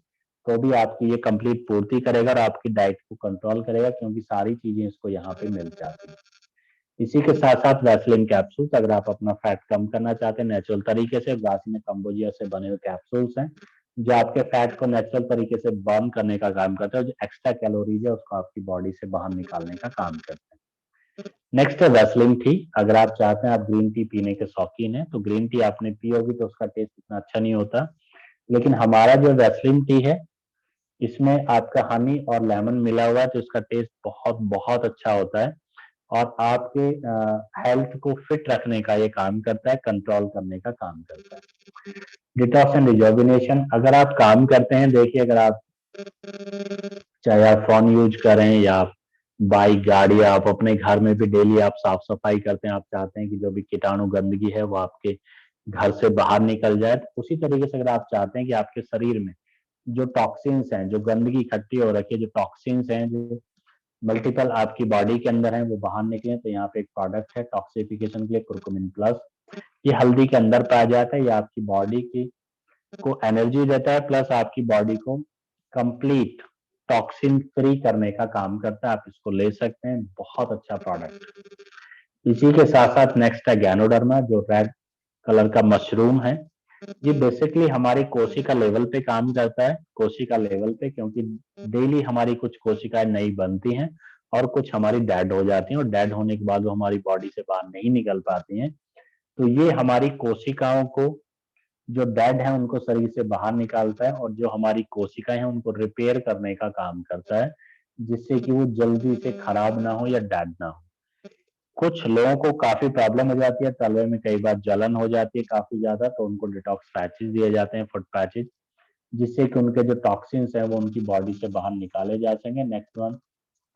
Speaker 2: तो भी आपकी ये कंप्लीट पूर्ति करेगा और आपकी डाइट को कंट्रोल करेगा क्योंकि सारी चीजें इसको यहाँ पे मिल जाती हैं। इसी के साथ साथ वैसलीन कैप्सूल्स, अगर आप अपना फैट कम करना चाहते हैं नेचुरल तरीके से, ग्रासिना कंबोजिया से बने हुए कैप्सूल्स हैं जो आपके फैट को नेचुरल तरीके से बर्न करने का काम करता है, जो एक्स्ट्रा कैलोरीज है उसको आपकी बॉडी से बाहर निकालने का काम करता है। नेक्स्ट है वैसलीन टी। अगर आप चाहते हैं, आप ग्रीन टी पीने के शौकीन हैं तो ग्रीन टी आपने पी होगी तो उसका टेस्ट इतना अच्छा नहीं होता, लेकिन हमारा जो वैसलीन टी है इसमें आपका हनी और लेमन मिला हुआ है तो इसका टेस्ट बहुत बहुत अच्छा होता है और आपके हेल्थ को फिट रखने का ये काम करता है, कंट्रोल करने का काम करता है। डिटॉक्स एंड रिजुविनेशन, अगर आप काम करते हैं, देखिए अगर आप चाहे आप फोन यूज करें या आप बाइक, गाड़ी, आप अपने घर में भी डेली आप साफ सफाई करते हैं, आप चाहते हैं कि जो भी कीटाणु गंदगी है वो आपके घर से बाहर निकल जाए, तो उसी तरीके से अगर आप चाहते हैं कि आपके शरीर में जो टॉक्सिन्स हैं, जो गंदगी इकट्ठी हो रखी है, जो टॉक्सिन्स हैं, जो मल्टीपल आपकी बॉडी के अंदर है वो बाहर निकले, तो यहाँ पे एक प्रोडक्ट है टॉक्सिफिकेशन के लिए कुरकुमिन प्लस। ये हल्दी के अंदर पाया जाता है, ये आपकी बॉडी की को एनर्जी देता है, प्लस आपकी बॉडी को कंप्लीट टॉक्सिन फ्री करने का काम करता है। आप इसको ले सकते हैं, बहुत अच्छा प्रोडक्ट। इसी के साथ साथ नेक्स्ट है गैनोडर्मा, जो रेड कलर का मशरूम है। ये बेसिकली हमारी कोशिका लेवल पे काम करता है, कोशिका लेवल पे, क्योंकि डेली हमारी कुछ कोशिकाएं नई बनती हैं और कुछ हमारी डेड हो जाती हैं, और डेड होने के बाद वो हमारी बॉडी से बाहर नहीं निकल पाती हैं। तो ये हमारी कोशिकाओं को, जो डेड है उनको शरीर से बाहर निकालता है, और जो हमारी कोशिकाएं हैं उनको रिपेयर करने का काम करता है, जिससे कि वो जल्दी से खराब ना हो या डेड ना हो। कुछ लोगों को काफी प्रॉब्लम हो जाती है, तलवे में कई बार जलन हो जाती है काफी ज्यादा, तो उनको डिटॉक्स पैचेस दिए जाते हैं, फुट पैचेस, जिससे कि उनके जो टॉक्सिन्स हैं वो उनकी बॉडी से बाहर निकाले जा सकें। Next one,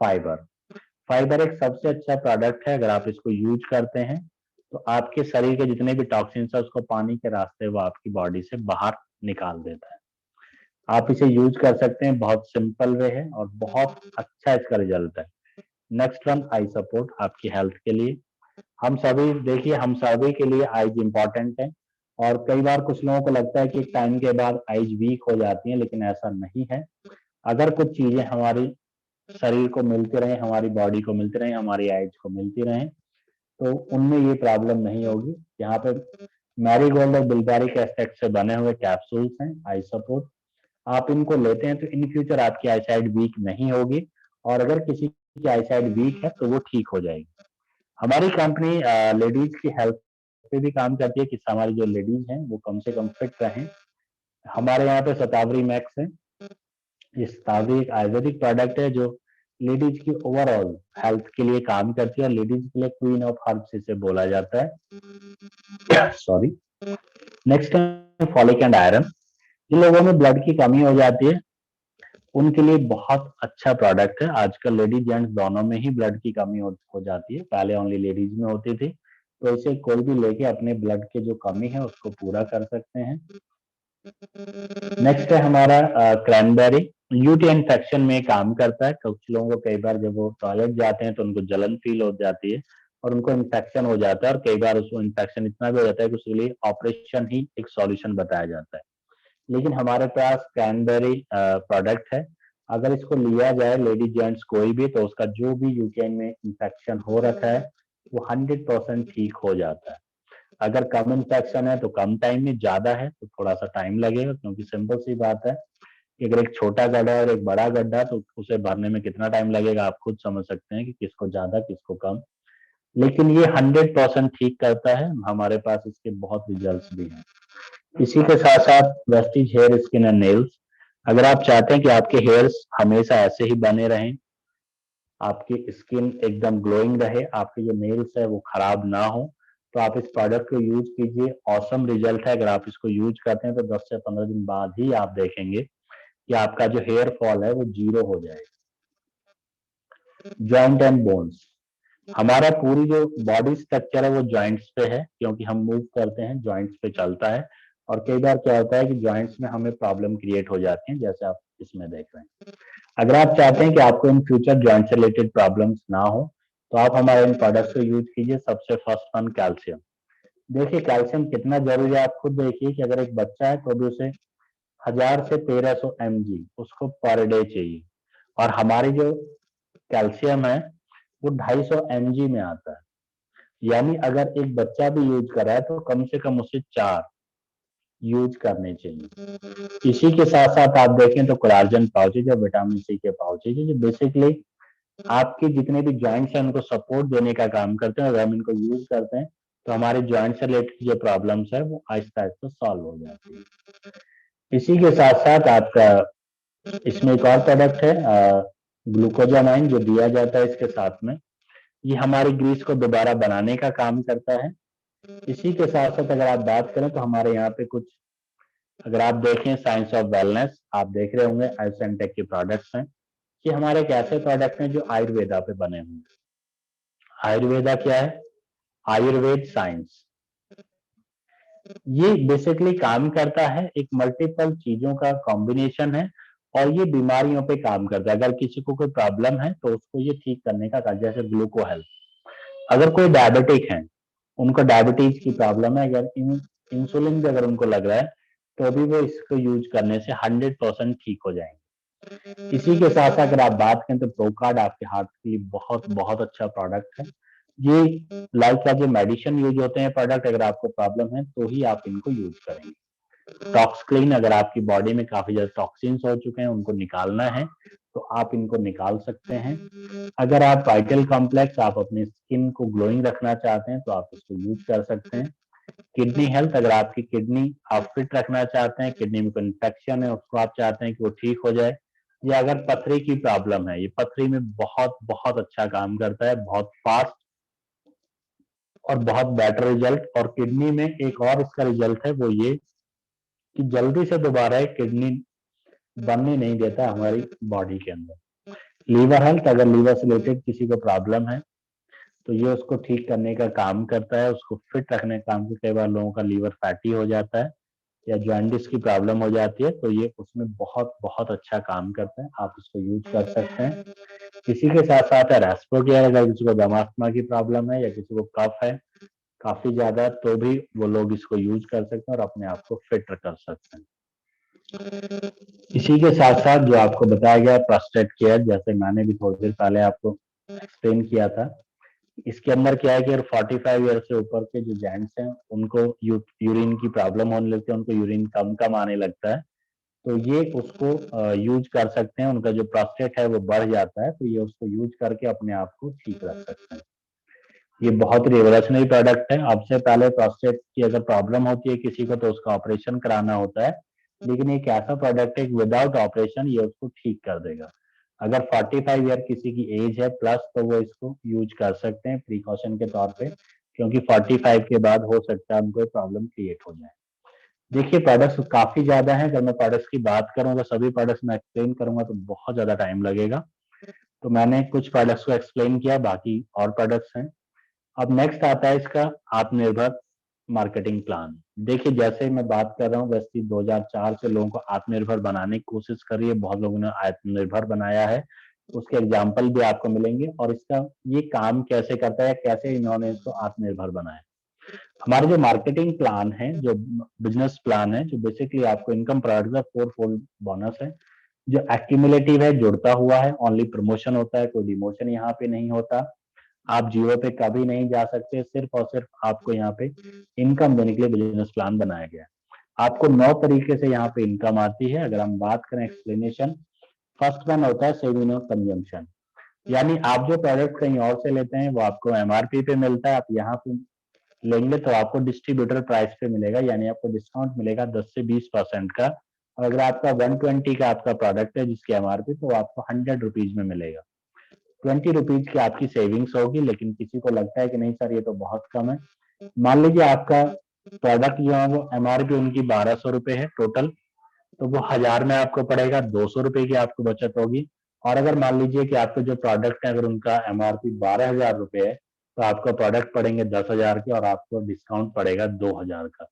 Speaker 2: fibre. फाइबर एक सबसे अच्छा प्रोडक्ट है, अगर आप इसको यूज करते हैं तो आपके शरीर के जितने भी टॉक्सिन्स है उसको पानी के रास्ते वो आपकी बॉडी से बाहर निकाल देता है। आप इसे यूज कर सकते हैं, बहुत सिंपल वे है और बहुत अच्छा इसका रिजल्ट है। नेक्स्ट वन, आई सपोर्ट, आपकी हेल्थ के लिए। हम सभी देखिए, हम सभी के लिए आइज इंपॉर्टेंट है, और कई बार कुछ लोगों को लगता है कि एक टाइम के बाद आइज वीक हो जाती हैं, लेकिन ऐसा नहीं है। अगर कुछ चीजें हमारी शरीर को मिलती रहे, हमारी बॉडी को मिलती रहे, हमारी आइज को मिलती रहे, तो उनमें ये प्रॉब्लम नहीं होगी। यहाँ पे मैरीगोल्ड और बिल्बेरिक एस्टेक्ट से बने हुए कैप्सूल्स हैं, आई सपोर्ट। आप इनको लेते हैं तो इन फ्यूचर आपकी आईसाइट वीक नहीं होगी, और अगर किसी की आईसाइट वीक है तो वो ठीक हो जाएगी। हमारी कंपनी लेडीज की हेल्थ पे भी काम करती है कि हमारी जो लेडीज हैं वो कम से कम फिट रहें। हमारे यहाँ पे शतावरी मैक्स है। ये शतावरी एक आयुर्वेदिक प्रोडक्ट है जो लेडीज की ओवरऑल हेल्थ के लिए काम करती है, और लेडीज के लिए क्वीन ऑफ हर्ब्स इसे बोला जाता है। सॉरी। नेक्स्ट है फॉलिक एंड आयरन। जिन लोगों में ब्लड की कमी हो जाती है उनके लिए बहुत अच्छा प्रोडक्ट है। आजकल लेडीज जेंट्स दोनों में ही ब्लड की कमी हो जाती है, पहले ओनली लेडीज में होती थी, तो इसे कोई भी लेके अपने ब्लड की जो कमी है उसको पूरा कर सकते हैं। नेक्स्ट है हमारा क्रैनबेरी। यूटी इन्फेक्शन में काम करता है। कुछ लोगों को कई बार जब वो टॉयलेट जाते हैं तो उनको जलन फील हो जाती है और उनको इन्फेक्शन हो जाता है, और कई बार उसको इन्फेक्शन इतना भी हो जाता है कि उसके लिए ऑपरेशन ही एक सॉल्यूशन बताया जाता है। लेकिन हमारे पास क्रैनबेरी प्रोडक्ट है, अगर इसको लिया जाए लेडीज जेंट्स कोई भी, तो उसका जो भी यूटीआई में इन्फेक्शन हो रखा है वो 100% ठीक हो जाता है। अगर कम इन्फेक्शन है तो कम टाइम में, ज्यादा है तो थोड़ा सा टाइम लगेगा, क्योंकि सिंपल सी बात है कि अगर एक छोटा गड्ढा और एक बड़ा गड्ढा तो उसे भरने में कितना टाइम लगेगा आप खुद समझ सकते हैं कि किसको ज्यादा किसको कम। लेकिन ये 100% ठीक करता है, हमारे पास इसके बहुत रिजल्ट भी हैं। इसी के साथ साथ Vestige hair skin and nails. अगर आप चाहते हैं कि आपके हेयर्स हमेशा ऐसे ही बने रहें, आपकी स्किन एकदम ग्लोइंग रहे, आपके जो नेल्स है वो खराब ना हो, तो आप इस प्रोडक्ट को यूज कीजिए। ऑसम रिजल्ट है, अगर आप इसको यूज करते हैं तो 10 से 15 दिन बाद ही आप देखेंगे कि आपका जो हेयर फॉल है वो जीरो हो जाएगा। Joint and bones. हमारा पूरी जो बॉडी स्ट्रक्चर है वो जॉइंट्स पे है, क्योंकि हम मूव करते हैं जॉइंट्स पे चलता है, और कई बार क्या होता है कि जॉइंट्स में हमें प्रॉब्लम क्रिएट हो जाती है, जैसे आप इसमें देख रहे हैं। अगर आप चाहते हैं कि आपको इन फ्यूचर जॉइंट से रिलेटेड प्रॉब्लम्स ना हो, तो आप हमारे इन प्रोडक्ट्स को यूज कीजिए। सबसे फर्स्ट वन, कैल्शियम। देखिए कैल्शियम कितना जरूरी है, आप खुद देखिए कि अगर एक बच्चा है तो भी उसे 1000 से 1300 mg उसको पर डे चाहिए, और हमारी जो कैल्शियम है वो 250 mg में आता है। यानी अगर एक बच्चा भी यूज कर रहा है तो कम से कम उसे 4 यूज करने चाहिए। इसी के साथ साथ आप देखें तो कोलाजन पाउचेज और विटामिन सी के पाउचेज है, जो बेसिकली आपके जितने भी जॉइंट्स हैं उनको सपोर्ट देने का काम करते हैं। अगर हम इनको यूज करते हैं तो हमारे जॉइंट से रिलेटेड जो प्रॉब्लम्स है वो आहिस्ता आहिस्ता सॉल्व हो जाती है। इसी के साथ साथ आपका इसमें एक और प्रोडक्ट है ग्लूकोजामाइन, जो दिया जाता है इसके साथ में। ये हमारी ग्रीस को दोबारा बनाने का काम करता है। इसी के साथ साथ अगर आप बात करें तो हमारे यहाँ पे कुछ, अगर आप देखें साइंस ऑफ वेलनेस, आप देख रहे होंगे आइसेंटेक के प्रोडक्ट्स हैं। ये हमारे एक ऐसे प्रोडक्ट हैं जो आयुर्वेदा पे बने हुए हैं। आयुर्वेदा क्या है? आयुर्वेद साइंस। ये बेसिकली काम करता है, एक मल्टीपल चीजों का कॉम्बिनेशन है, और ये बीमारियों पे काम करता है। अगर किसी को कोई प्रॉब्लम है तो उसको ये ठीक करने का काम, जैसे ग्लूको हेल्थ। अगर कोई डायबिटिक है, उनको डायबिटीज की प्रॉब्लम है, अगर इंसुलिन भी अगर उनको लग रहा है तो भी वो इसको यूज करने से 100% ठीक हो जाएंगे। इसी के साथ अगर आप बात करें तो प्रोकार्ड आपके हार्ट के लिए बहुत बहुत अच्छा प्रोडक्ट है। ये लाइफ का जो मेडिसिन यूज होते हैं प्रोडक्ट, अगर आपको प्रॉब्लम है तो ही आप इनको यूज करेंगे। टॉक्स क्लीन, अगर आपकी बॉडी में काफी ज्यादा टॉक्सिन्स हो चुके हैं, उनको निकालना है तो आप इनको निकाल सकते हैं। अगर आप वाइटल कॉम्प्लेक्स, आप अपनी स्किन को ग्लोइंग रखना चाहते हैं तो आप इसको यूज कर सकते हैं। किडनी हेल्थ, अगर आपकी किडनी आप फिट रखना चाहते हैं, किडनी में कोई इन्फेक्शन है उसको आप चाहते हैं कि वो ठीक हो जाए, या अगर पथरी की प्रॉब्लम है, ये पथरी में बहुत बहुत अच्छा काम करता है, बहुत फास्ट और बहुत बेटर रिजल्ट। और किडनी में एक और इसका रिजल्ट है, वो ये कि जल्दी से दोबारा एक किडनी बनने नहीं देता हमारी बॉडी के अंदर। लीवर हेल्थ, अगर लीवर से रिलेटेड किसी को प्रॉब्लम है तो ये उसको ठीक करने का काम करता है, उसको फिट रखने का काम करता है। कई बार लोगों का लीवर फैटी हो जाता है या जॉन्डिस की प्रॉब्लम हो जाती है, तो ये उसमें बहुत बहुत अच्छा काम करता है, आप इसको यूज कर सकते हैं। इसी के साथ साथ रेस्पो केयर, अगर किसी को दमा अस्थमा की प्रॉब्लम है या किसी को कफ है काफी ज्यादा, तो भी वो लोग इसको यूज कर सकते हैं और अपने आप को फिट कर सकते हैं। इसी के साथ साथ जो आपको बताया गया प्रोस्टेट केयर, जैसे मैंने भी थोड़ी देर पहले आपको एक्सप्लेन किया था, इसके अंदर क्या है कि अगर 45 ईयर से ऊपर के जो जेंट्स हैं उनको यूरिन की प्रॉब्लम होने लगती है, उनको यूरिन कम कम आने लगता है, तो ये उसको यूज कर सकते हैं। उनका जो प्रोस्टेट है वो बढ़ जाता है, तो ये उसको यूज करके अपने आप को ठीक रख सकते हैं। ये बहुत रिवोल्यूशनरी प्रोडक्ट है। अब से पहले प्रोस्टेट की अगर प्रॉब्लम होती है किसी को तो उसका ऑपरेशन कराना होता है, लेकिन एक ऐसा प्रोडक्ट है विदाउट ऑपरेशन ये उसको ठीक कर देगा। अगर 45 ईयर किसी की एज है प्लस, तो वो इसको यूज कर सकते हैं प्रिकॉशन के तौर पे, क्योंकि 45 के बाद हो सकता है उनको प्रॉब्लम क्रिएट हो जाए। देखिए प्रोडक्ट्स काफी ज्यादा हैं, अगर मैं प्रोडक्ट्स की बात करूँ तो सभी प्रोडक्ट्स मैं एक्सप्लेन करूंगा तो बहुत ज्यादा टाइम लगेगा, तो मैंने कुछ प्रोडक्ट्स को एक्सप्लेन किया, बाकी और प्रोडक्ट्स हैं। अब नेक्स्ट आता है इसका आत्मनिर्भर मार्केटिंग प्लान। देखिए जैसे मैं बात कर रहा हूँ, वैसे 2004 से लोगों को आत्मनिर्भर बनाने की कोशिश कर रही है, बहुत लोगों ने आत्मनिर्भर बनाया है, उसके एग्जाम्पल भी आपको मिलेंगे और इसका ये काम कैसे करता है, कैसे इन्होंने इसको आत्मनिर्भर बनाया। हमारे जो मार्केटिंग प्लान है, जो बिजनेस प्लान है, जो बेसिकली आपको इनकम प्रोडक्ट का 4-fold बोनस है, जो एक्यूमुलेटिव है, जुड़ता हुआ है, ओनली प्रमोशन होता है, कोई डिमोशन यहाँ पे नहीं होता। आप जीरो पे कभी नहीं जा सकते, सिर्फ और सिर्फ आपको यहाँ पे इनकम देने के लिए बिजनेस प्लान बनाया गया है। आपको 9 तरीके से यहाँ पे इनकम आती है। अगर हम बात करें एक्सप्लेनेशन, फर्स्ट वन होता है सेविंग ऑफ कंजम्पशन, यानी आप जो प्रोडक्ट कहीं और से लेते हैं वो आपको एमआरपी पे मिलता है, आप यहाँ पे लेंगे तो आपको डिस्ट्रीब्यूटर प्राइस पे मिलेगा, यानी आपको डिस्काउंट मिलेगा 10 से 20% का। और अगर आपका 120 का आपका प्रोडक्ट है जिसकी एमआरपी, तो आपको 100 रुपीज में मिलेगा। 20 रुपीज की आपकी सेविंग्स होगी। लेकिन किसी को लगता है कि नहीं सर ये तो बहुत कम है, मान लीजिए आपका प्रोडक्ट जो है वो एमआरपी उनकी 1200 रुपए है टोटल, तो वो 1000 में आपको पड़ेगा, 200 रुपए की आपको बचत होगी। और अगर मान लीजिए कि आपके जो प्रोडक्ट है अगर उनका एमआरपी 12,000 रुपए है, तो आपको प्रोडक्ट पड़ेंगे 10,000 के और आपको डिस्काउंट पड़ेगा 2,000 का।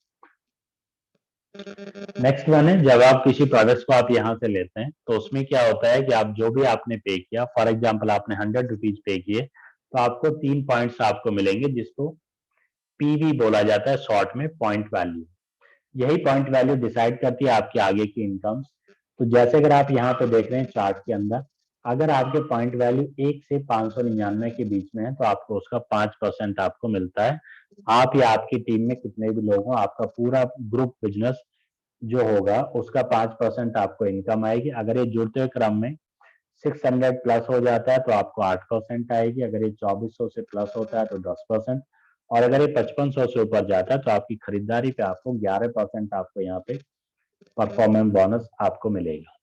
Speaker 2: नेक्स्ट वन है, जब आप किसी प्रोडक्ट को आप यहाँ से लेते हैं तो उसमें क्या होता है कि आप जो भी आपने पे किया, फॉर एग्जाम्पल आपने 100 रुपीज पे किए, तो आपको 3 पॉइंट्स आपको मिलेंगे, जिसको पीवी बोला जाता है शॉर्ट में, पॉइंट वैल्यू। यही पॉइंट वैल्यू डिसाइड करती है आपकी आगे की इनकम। तो जैसे अगर आप यहाँ पे देख रहे हैं चार्ट के अंदर, अगर आपके पॉइंट वैल्यू 1 से 599 के बीच में है तो आपको उसका 5% आपको मिलता है। आप या आपकी टीम में कितने भी लोग हों, आपका पूरा ग्रुप बिजनेस जो होगा उसका 5% आपको इनकम आएगी। अगर ये जुड़ते हुए क्रम में 600 प्लस हो जाता है तो आपको 8% आएगी, अगर ये 2400 से प्लस होता है तो 10%, और अगर ये 5500 से ऊपर जाता है तो आपकी खरीदारी पे आपको 11% आपको यहाँ पे परफॉर्मेंस बोनस आपको मिलेगा।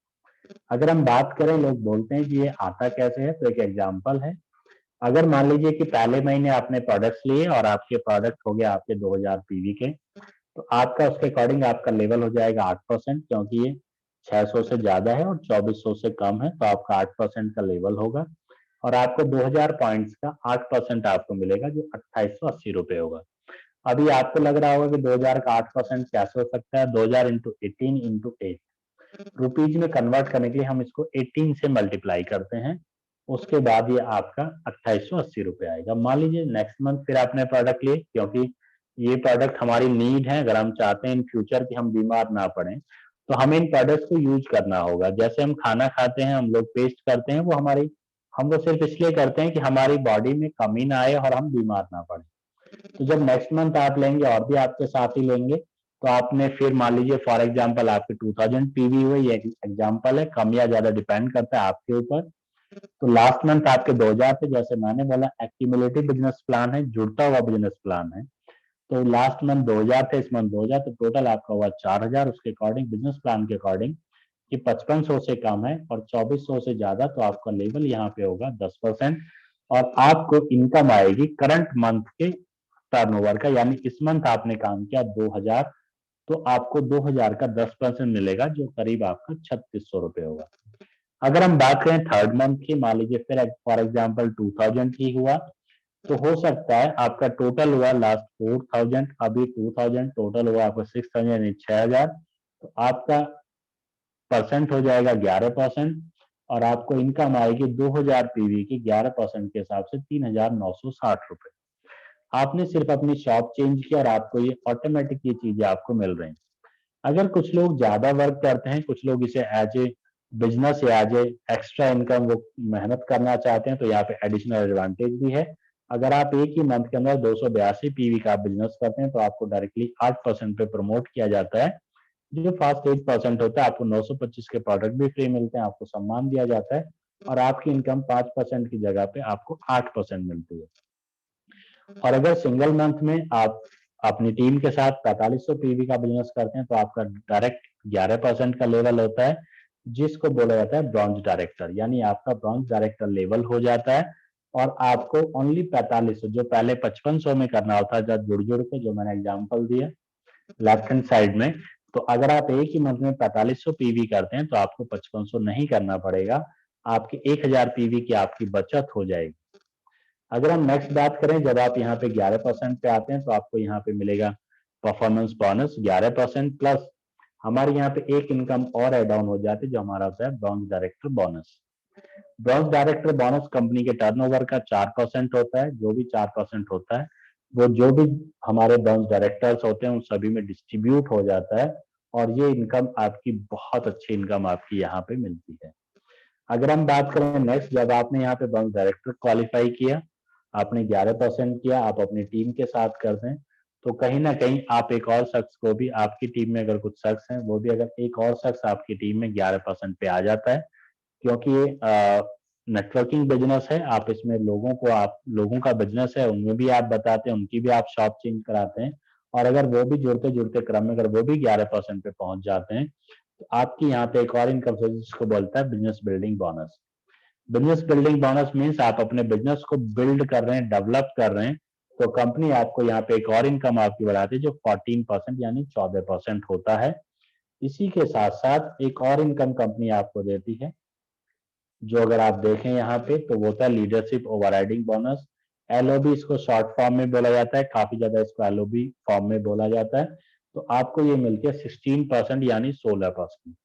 Speaker 2: अगर हम बात करें, लोग बोलते हैं कि ये आता कैसे है, तो एक एग्जांपल है। अगर मान लीजिए कि पहले महीने आपने प्रोडक्ट्स लिए और आपके प्रोडक्ट हो गया आपके 2000 पीवी के, तो आपका उसके अकॉर्डिंग आपका लेवल हो जाएगा 8%, क्योंकि ये 600 से ज्यादा है और 2400 से कम है, तो आपका 8% का लेवल होगा। और आपको 2000 पॉइंट्स का 8% आपको मिलेगा, जो 2880 रुपए होगा। अभी आपको लग रहा होगा कि 2000 का 8% कैसे हो सकता है, 2000 इंटू 18 इंटू 8, रुपीज में कन्वर्ट करने के लिए हम इसको 18 से मल्टीप्लाई करते हैं, उसके बाद ये आपका 2880 रुपये आएगा। मान लीजिए नेक्स्ट मंथ फिर आपने प्रोडक्ट लिए, क्योंकि ये प्रोडक्ट हमारी नीड है, अगर हम चाहते हैं इन फ्यूचर कि हम बीमार ना पड़े तो हमें इन प्रोडक्ट्स को यूज करना होगा। जैसे हम खाना खाते हैं, हम लोग पेस्ट करते हैं, हम वो सिर्फ इसलिए करते हैं कि हमारी बॉडी में कमी ना आए और हम बीमार ना पड़े। तो जब नेक्स्ट मंथ आप लेंगे और भी आपके साथ ही लेंगे, तो आपने फिर मान लीजिए फॉर एग्जांपल आपके 2000 पीवी हुए, ये एग्जांपल है, कम या ज्यादा डिपेंड करता है आपके ऊपर। तो लास्ट मंथ आपके 2000 थे, जैसे मैंने बोला एक्यूमुलेटिव बिजनेस प्लान है, जुड़ता हुआ बिजनेस प्लान है। तो लास्ट मंथ 2000 थे, इस मंथ 2000, तो टोटल आपका हुआ 4000। उसके अकॉर्डिंग बिजनेस प्लान के अकॉर्डिंग कि 5500 से कम है और 2400 से ज्यादा, तो आपका लेवल यहाँ पे होगा 10%। और आपको इनकम आएगी करंट मंथ के टर्नओवर का, यानी इस मंथ आपने काम किया 2000, तो आपको 2000 का 10% मिलेगा, जो करीब आपका 3600 रुपये होगा। अगर हम बात करें थर्ड मंथ की, मान लीजिए फिर फॉर एग्जांपल 2000 ही हुआ, तो हो सकता है आपका टोटल हुआ लास्ट 4000, अभी 2000 टोटल हुआ आपका 6000 यानी 6000, तो आपका परसेंट हो जाएगा 11%, और आपको इनकम आएगी 2000 पीवी की 11% के हिसाब से 3960 रुपए। आपने सिर्फ अपनी शॉप चेंज किया और आपको ये ऑटोमेटिक ये चीजें आपको मिल रही हैं। अगर कुछ लोग ज्यादा वर्क करते हैं, कुछ लोग इसे एज ए बिजनेस या एज ए एक्स्ट्रा इनकम वो मेहनत करना चाहते हैं, तो यहाँ पे एडिशनल एडवांटेज भी है। अगर आप एक ही मंथ के अंदर 282 पीवी का बिजनेस करते हैं, तो आपको डायरेक्टली 8% पे प्रमोट किया जाता है। जो फास्ट 8% होता है, आपको 925 के प्रोडक्ट भी फ्री मिलते हैं, आपको सम्मान दिया जाता है, और आपकी इनकम 5% की जगह पे आपको 8% मिलती है। और अगर सिंगल मंथ में आप अपनी टीम के साथ 4500 पीवी का बिजनेस करते हैं, तो आपका डायरेक्ट 11% का लेवल होता है, जिसको बोला जाता है ब्रॉन्ज डायरेक्टर, यानी आपका ब्रॉन्ज डायरेक्टर लेवल हो जाता है। और आपको ओनली 4500, जो पहले 5500 में करना होता है, जब जुड़ जुड़ के, जो मैंने एग्जाम्पल दिया लेफ्ट हैंड साइड में, तो अगर आप एक ही मंथ में 4500 पीवी करते हैं, तो आपको 5500 नहीं करना पड़ेगा, आपकी 1000 पीवी की आपकी बचत हो जाएगी। अगर हम नेक्स्ट बात करें, जब आप यहाँ पे 11% पे आते हैं, तो आपको यहाँ पे मिलेगा परफॉर्मेंस बोनस 11% प्लस हमारे यहाँ पे एक इनकम और एड ऑन हो जाती है, जो हमारा होता है bronze director bonus. Bronze director bonus company के टर्नओवर का 4% होता है। जो भी 4% होता है, वो जो भी हमारे ब्रॉन्ज डायरेक्टर्स होते हैं उन सभी में डिस्ट्रीब्यूट हो जाता है, और ये इनकम आपकी बहुत अच्छी इनकम आपकी यहाँ पे मिलती है। अगर हम बात करें नेक्स्ट, जब आपने यहाँ पे ब्रॉन्ज डायरेक्टर क्वालिफाई किया, आपने 11% किया, आप अपनी टीम के साथ कर दें, तो कहीं ना कहीं आप एक और शख्स को भी, आपकी टीम में अगर कुछ शख्स हैं, वो भी अगर एक और शख्स आपकी टीम में 11% पे आ जाता है, क्योंकि ये नेटवर्किंग बिजनेस है, आप इसमें आप लोगों का बिजनेस है, उनमें भी आप बताते हैं, उनकी भी आप शॉप चेंज कराते हैं, और अगर वो भी जुड़ते जुड़ते क्रम में अगर वो भी 11% पे पहुंच जाते हैं, तो आपकी यहाँ पे एक और इनकम सोर्स, जिसको बोलता है business building bonus. Business building bonus means आप अपने बिजनेस को बिल्ड कर रहे हैं, डेवलप कर रहे हैं, तो कंपनी आपको यहाँ पे एक और इनकम आपकी बढ़ाती है, जो 14% यानी 14% होता है। इसी के साथ साथ एक और इनकम कंपनी आपको देती है, जो अगर आप देखें यहाँ पे, तो वो होता है लीडरशिप ओवरराइडिंग बोनस। एलओबी इसको शॉर्ट फॉर्म में बोला जाता है, काफी ज्यादा इसको एलओबी फॉर्म में बोला जाता है। तो आपको ये मिलती है 16% यानी 16%।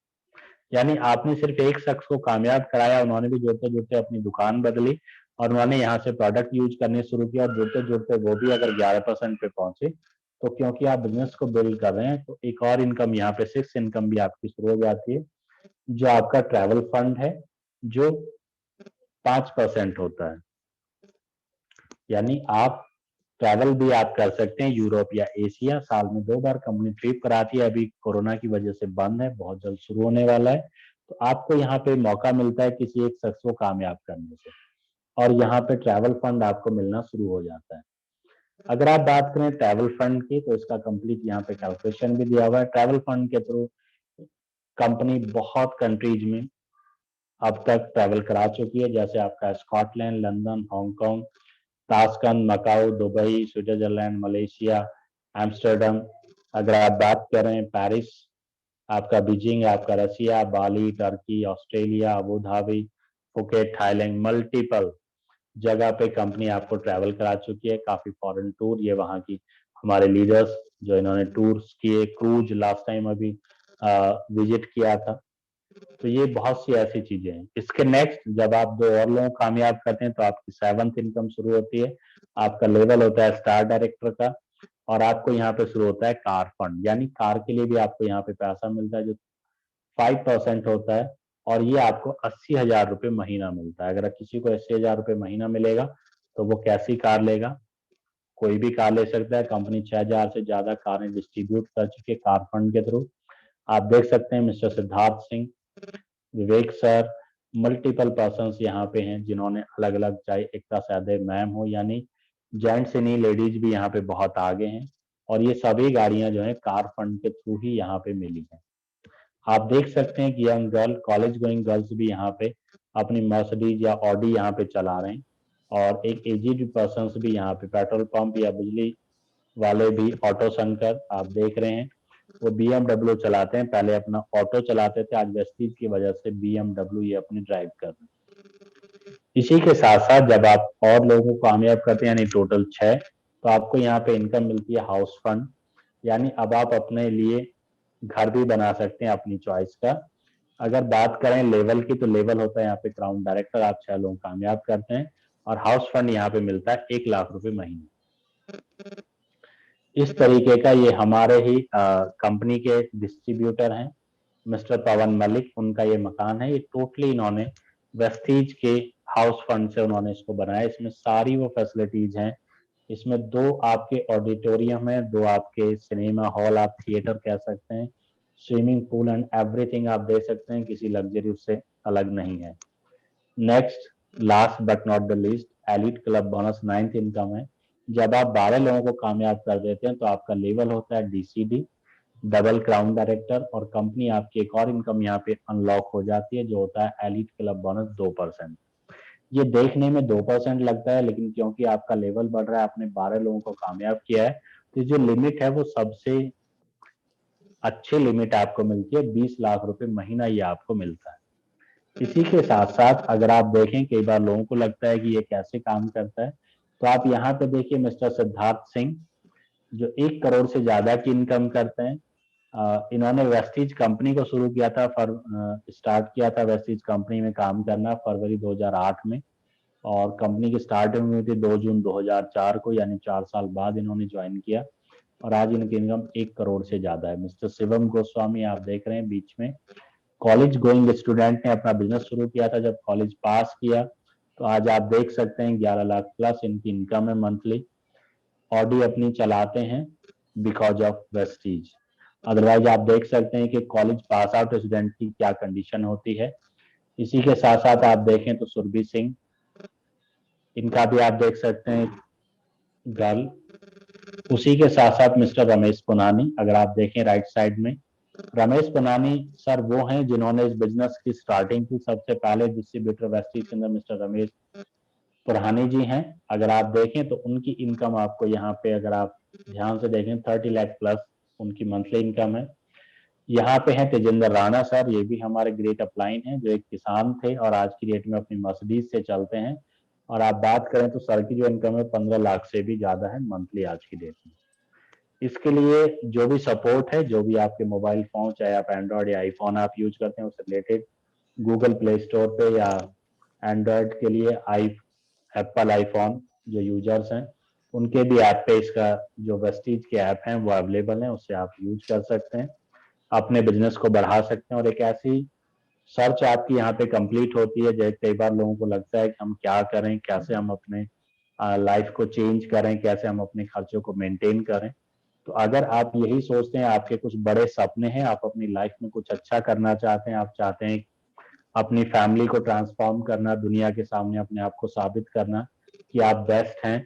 Speaker 2: यानी आपने सिर्फ एक शख्स को कामयाब कराया, उन्होंने भी जुड़ते जुड़ते अपनी दुकान बदली, और उन्होंने यहाँ से प्रोडक्ट यूज करने शुरू किया, और जुड़ते जुड़ते वो भी अगर 11% पे पहुंचे, तो क्योंकि आप बिजनेस को बिल्ड कर रहे हैं, तो एक और इनकम यहाँ पे 6 इनकम भी आपकी शुरू हो जाती है, जो आपका ट्रैवल फंड है, जो 5% होता है। यानी आप ट्रैवल भी आप कर सकते हैं यूरोप या एशिया, साल में 2 बार कंपनी ट्रिप कराती है, अभी कोरोना की वजह से बंद है, बहुत जल्द शुरू होने वाला है। तो आपको यहाँ पे मौका मिलता है किसी एक शख्स को कामयाब करने से, और यहाँ पे ट्रैवल फंड आपको मिलना शुरू हो जाता है। अगर आप बात करें ट्रैवल फंड की, तो इसका कंप्लीट यहाँ पे कैलकुलेशन भी दिया हुआ है। ट्रैवल फंड के थ्रू कंपनी बहुत कंट्रीज में अब तक ट्रैवल करा चुकी है, जैसे आपका Scotland, London, Hong Kong, Tashkent, Macau, Dubai, Switzerland, Malaysia, Amsterdam. अगर आप बात करें पेरिस, आपका बीजिंग, आपका Russia, Bali, Turkey, Australia, Abu Dhabi, Phuket, Thailand, multiple जगह पे कंपनी आपको ट्रैवल करा चुकी है। काफी फॉरेन टूर, ये वहाँ की हमारे लीडर्स जो इन्होंने टूर्स किए, क्रूज लास्ट टाइम अभी विजिट किया था, तो ये बहुत सी ऐसी चीजें हैं। इसके नेक्स्ट जब आप 2 और लोगों को कामयाब करते हैं तो आपकी 7th इनकम शुरू होती है। आपका लेवल होता है स्टार डायरेक्टर का, और आपको यहाँ पे शुरू होता है कार फंड, यानी कार के लिए भी आपको यहाँ पे पैसा मिलता है जो 5% होता है, और ये आपको 80,000 रुपये महीना मिलता है। अगर किसी को 80,000 रुपये महीना मिलेगा तो वो कैसी कार लेगा? कोई भी कार ले सकता है। कंपनी 6,000 से ज्यादा कारें डिस्ट्रीब्यूट कर चुकी है कार फंड के थ्रू। आप देख सकते हैं मिस्टर सिद्धार्थ सिंह, विवेक सर, मल्टीपल पर्सन्स यहाँ पे हैं जिन्होंने अलग अलग, चाहे एकता सहदेव मैम हो, यानी जेंट्स ही नहीं लेडीज भी यहाँ पे बहुत आगे हैं। और ये सभी गाड़ियां जो है कार फंड के थ्रू ही यहाँ पे मिली हैं। आप देख सकते हैं कि young girl, college going girls भी यहाँ पे अपनी मर्सिडीज या ऑडी यहाँ पे चला रहे हैं, और एक एजिड पर्सन भी यहाँ पे पेट्रोल पंप या बिजली वाले भी, ऑटो शंकर आप देख रहे हैं, वो BMW चलाते हैं। पहले अपना ऑटो चलाते थे, आज वेस्टीज की वजह से BMW ये अपनी ड्राइव कर रहे हैं। इसी के साथ साथ जब आप और लोगों को कामयाब करते हैं, यानी टोटल 6, तो आपको यहाँ पे इनकम मिलती है हाउस फंड, यानी अब आप अपने लिए घर भी बना सकते हैं अपनी चॉइस का। अगर बात करें लेवल की, तो लेवल होता है यहाँ पे क्राउन डायरेक्टर, आप 6 लोग कामयाब करते हैं, और हाउस फंड यहाँ पे मिलता है 1,00,000 रुपए महीने। इस तरीके का ये हमारे ही कंपनी के डिस्ट्रीब्यूटर हैं मिस्टर पवन मलिक, उनका ये मकान है। ये टोटली इन्होंने वेस्टीज के हाउस फंड से उन्होंने इसको बनाया। इसमें सारी वो फैसिलिटीज हैं। इसमें 2 आपके ऑडिटोरियम है, 2 आपके सिनेमा हॉल, आप थिएटर कह सकते हैं, स्विमिंग पूल एंड एवरीथिंग आप देख सकते हैं, किसी लग्जरी उससे अलग नहीं है। Next, last but not the least, elite club bonus 9th income है। जब आप 12 लोगों को कामयाब कर देते हैं तो आपका लेवल होता है DCD, डबल क्राउन डायरेक्टर, और कंपनी आपकी एक और इनकम यहाँ पे अनलॉक हो जाती है जो होता है एलिट क्लब बोनस 2%। ये देखने में 2% लगता है, लेकिन क्योंकि आपका लेवल बढ़ रहा है, आपने 12 लोगों को कामयाब किया है, तो जो लिमिट है वो सबसे अच्छी लिमिट आपको मिलती है, 20 लाख रुपए महीना ये आपको मिलता है। इसी के साथ साथ अगर आप देखें, कई बार लोगों को लगता है कि ये कैसे काम करता है, तो आप यहाँ पे देखिए मिस्टर सिद्धार्थ सिंह जो 1 करोड़ से ज्यादा की इनकम करते हैं। इन्होंने वेस्टीज कंपनी को शुरू किया था, स्टार्ट किया था वेस्टीज कंपनी में काम करना फरवरी 2008 में, और कंपनी की स्टार्टिंग हुई थी 2 जून 2004 को, यानी 4 साल बाद इन्होंने ज्वाइन किया, और आज इनकी इनकम 1 करोड़ से ज्यादा है। मिस्टर शिवम गोस्वामी आप देख रहे हैं बीच में, कॉलेज गोइंग स्टूडेंट ने अपना बिजनेस शुरू किया था, जब कॉलेज पास किया तो आज आप देख सकते हैं 11 लाख प्लस इनकी इनकम है मंथली। ऑडी अपनी चलाते हैं बिकॉज ऑफ वेस्टीज। अदरवाइज आप देख सकते हैं कि कॉलेज पास आउट स्टूडेंट की क्या कंडीशन होती है। इसी के साथ साथ आप देखें तो सुरभि सिंह, इनका भी आप देख सकते हैं गर्ल। उसी के साथ साथ मिस्टर रमेश पुनानी, अगर आप देखें राइट साइड में, रमेश पुनानी सर वो हैं जिन्होंने इस बिजनेस की स्टार्टिंग की। सबसे पहले डिस्ट्रीब्यूटर वेस्टीज के अंदर मिस्टर रमेश पुरानी जी हैं। अगर आप देखें तो उनकी इनकम आपको यहाँ पे, अगर आप ध्यान से देखें, 30 लाख प्लस उनकी मंथली इनकम है। यहाँ पे हैं तेजेंद्र राणा सर, ये भी हमारे ग्रेट अपलाइन हैं, जो एक किसान थे और आज की डेट में अपनी मर्सिडीज से चलते हैं। और आप बात करें तो सर की जो इनकम है 15 लाख से भी ज्यादा है मंथली आज की डेट में। इसके लिए जो भी सपोर्ट है, जो भी आपके मोबाइल फोन, चाहे आप एंड्रॉयड या आईफोन आप यूज करते हैं, उससे रिलेटेड गूगल प्ले स्टोर पे या एंड्रॉयड के लिए एप्पल आईफोन जो यूजर्स हैं उनके भी ऐप पे इसका जो वेस्टीज के ऐप हैं वो अवेलेबल हैं, उससे आप यूज कर सकते हैं, अपने बिजनेस को बढ़ा सकते हैं। और एक ऐसी सर्च आपकी यहाँ पे कंप्लीट होती है, जैसे कई बार लोगों को लगता है कि हम क्या करें, कैसे हम अपने लाइफ को चेंज करें, कैसे हम अपने खर्चों को मेंटेन करें। तो अगर आप यही सोचते हैं, आपके कुछ बड़े सपने हैं, आप अपनी लाइफ में कुछ अच्छा करना चाहते हैं, आप चाहते हैं अपनी फैमिली को ट्रांसफॉर्म करना, दुनिया के सामने अपने आप को साबित करना कि आप बेस्ट हैं,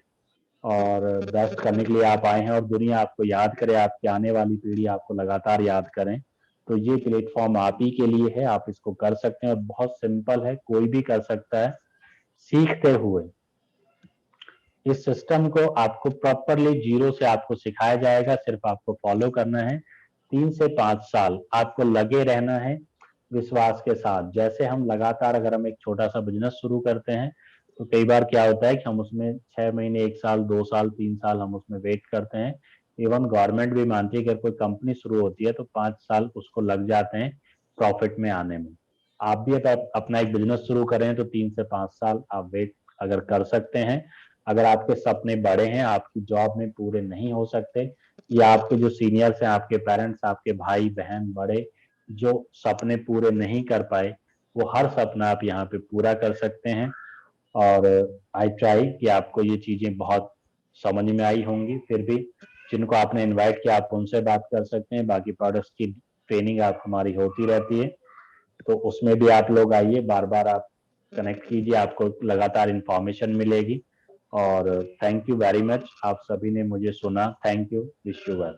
Speaker 2: और बेस्ट करने के लिए आप आए हैं, और दुनिया आपको याद करे, आपकी आने वाली पीढ़ी आपको लगातार याद करें, तो ये प्लेटफॉर्म आप ही के लिए है। आप इसको कर सकते हैं, और बहुत सिंपल है, कोई भी कर सकता है सीखते हुए। इस सिस्टम को आपको प्रॉपरली जीरो से आपको सिखाया जाएगा, सिर्फ आपको फॉलो करना है। 3 से 5 साल आपको लगे रहना है विश्वास के साथ। जैसे हम लगातार, अगर हम एक छोटा सा बिजनेस शुरू करते हैं तो कई बार क्या होता है कि हम उसमें 6 महीने, 1 साल, 2 साल, 3 साल हम उसमें वेट करते हैं। इवन गवर्नमेंट भी मानती है कि अगर कोई कंपनी शुरू होती है तो 5 साल उसको लग जाते हैं प्रॉफिट में आने में। आप भी अपना एक बिजनेस शुरू करें तो 3 से 5 साल आप वेट अगर कर सकते हैं, अगर आपके सपने बड़े हैं, आपकी जॉब में पूरे नहीं हो सकते, या आपके जो सीनियर्स हैं, आपके पेरेंट्स, आपके भाई बहन बड़े जो सपने पूरे नहीं कर पाए, वो हर सपना आप यहाँ पे पूरा कर सकते हैं। और आई ट्राई कि आपको ये चीजें बहुत समझ में आई होंगी। फिर भी जिनको आपने इनवाइट किया आप उनसे बात कर सकते हैं। बाकी प्रोडक्ट्स की ट्रेनिंग आप हमारी होती रहती है, तो उसमें भी आप लोग आइए, बार बार आप कनेक्ट कीजिए, आपको लगातार इंफॉर्मेशन मिलेगी। और थैंक यू वेरी मच, आप सभी ने मुझे सुना। Thank you, wish you well.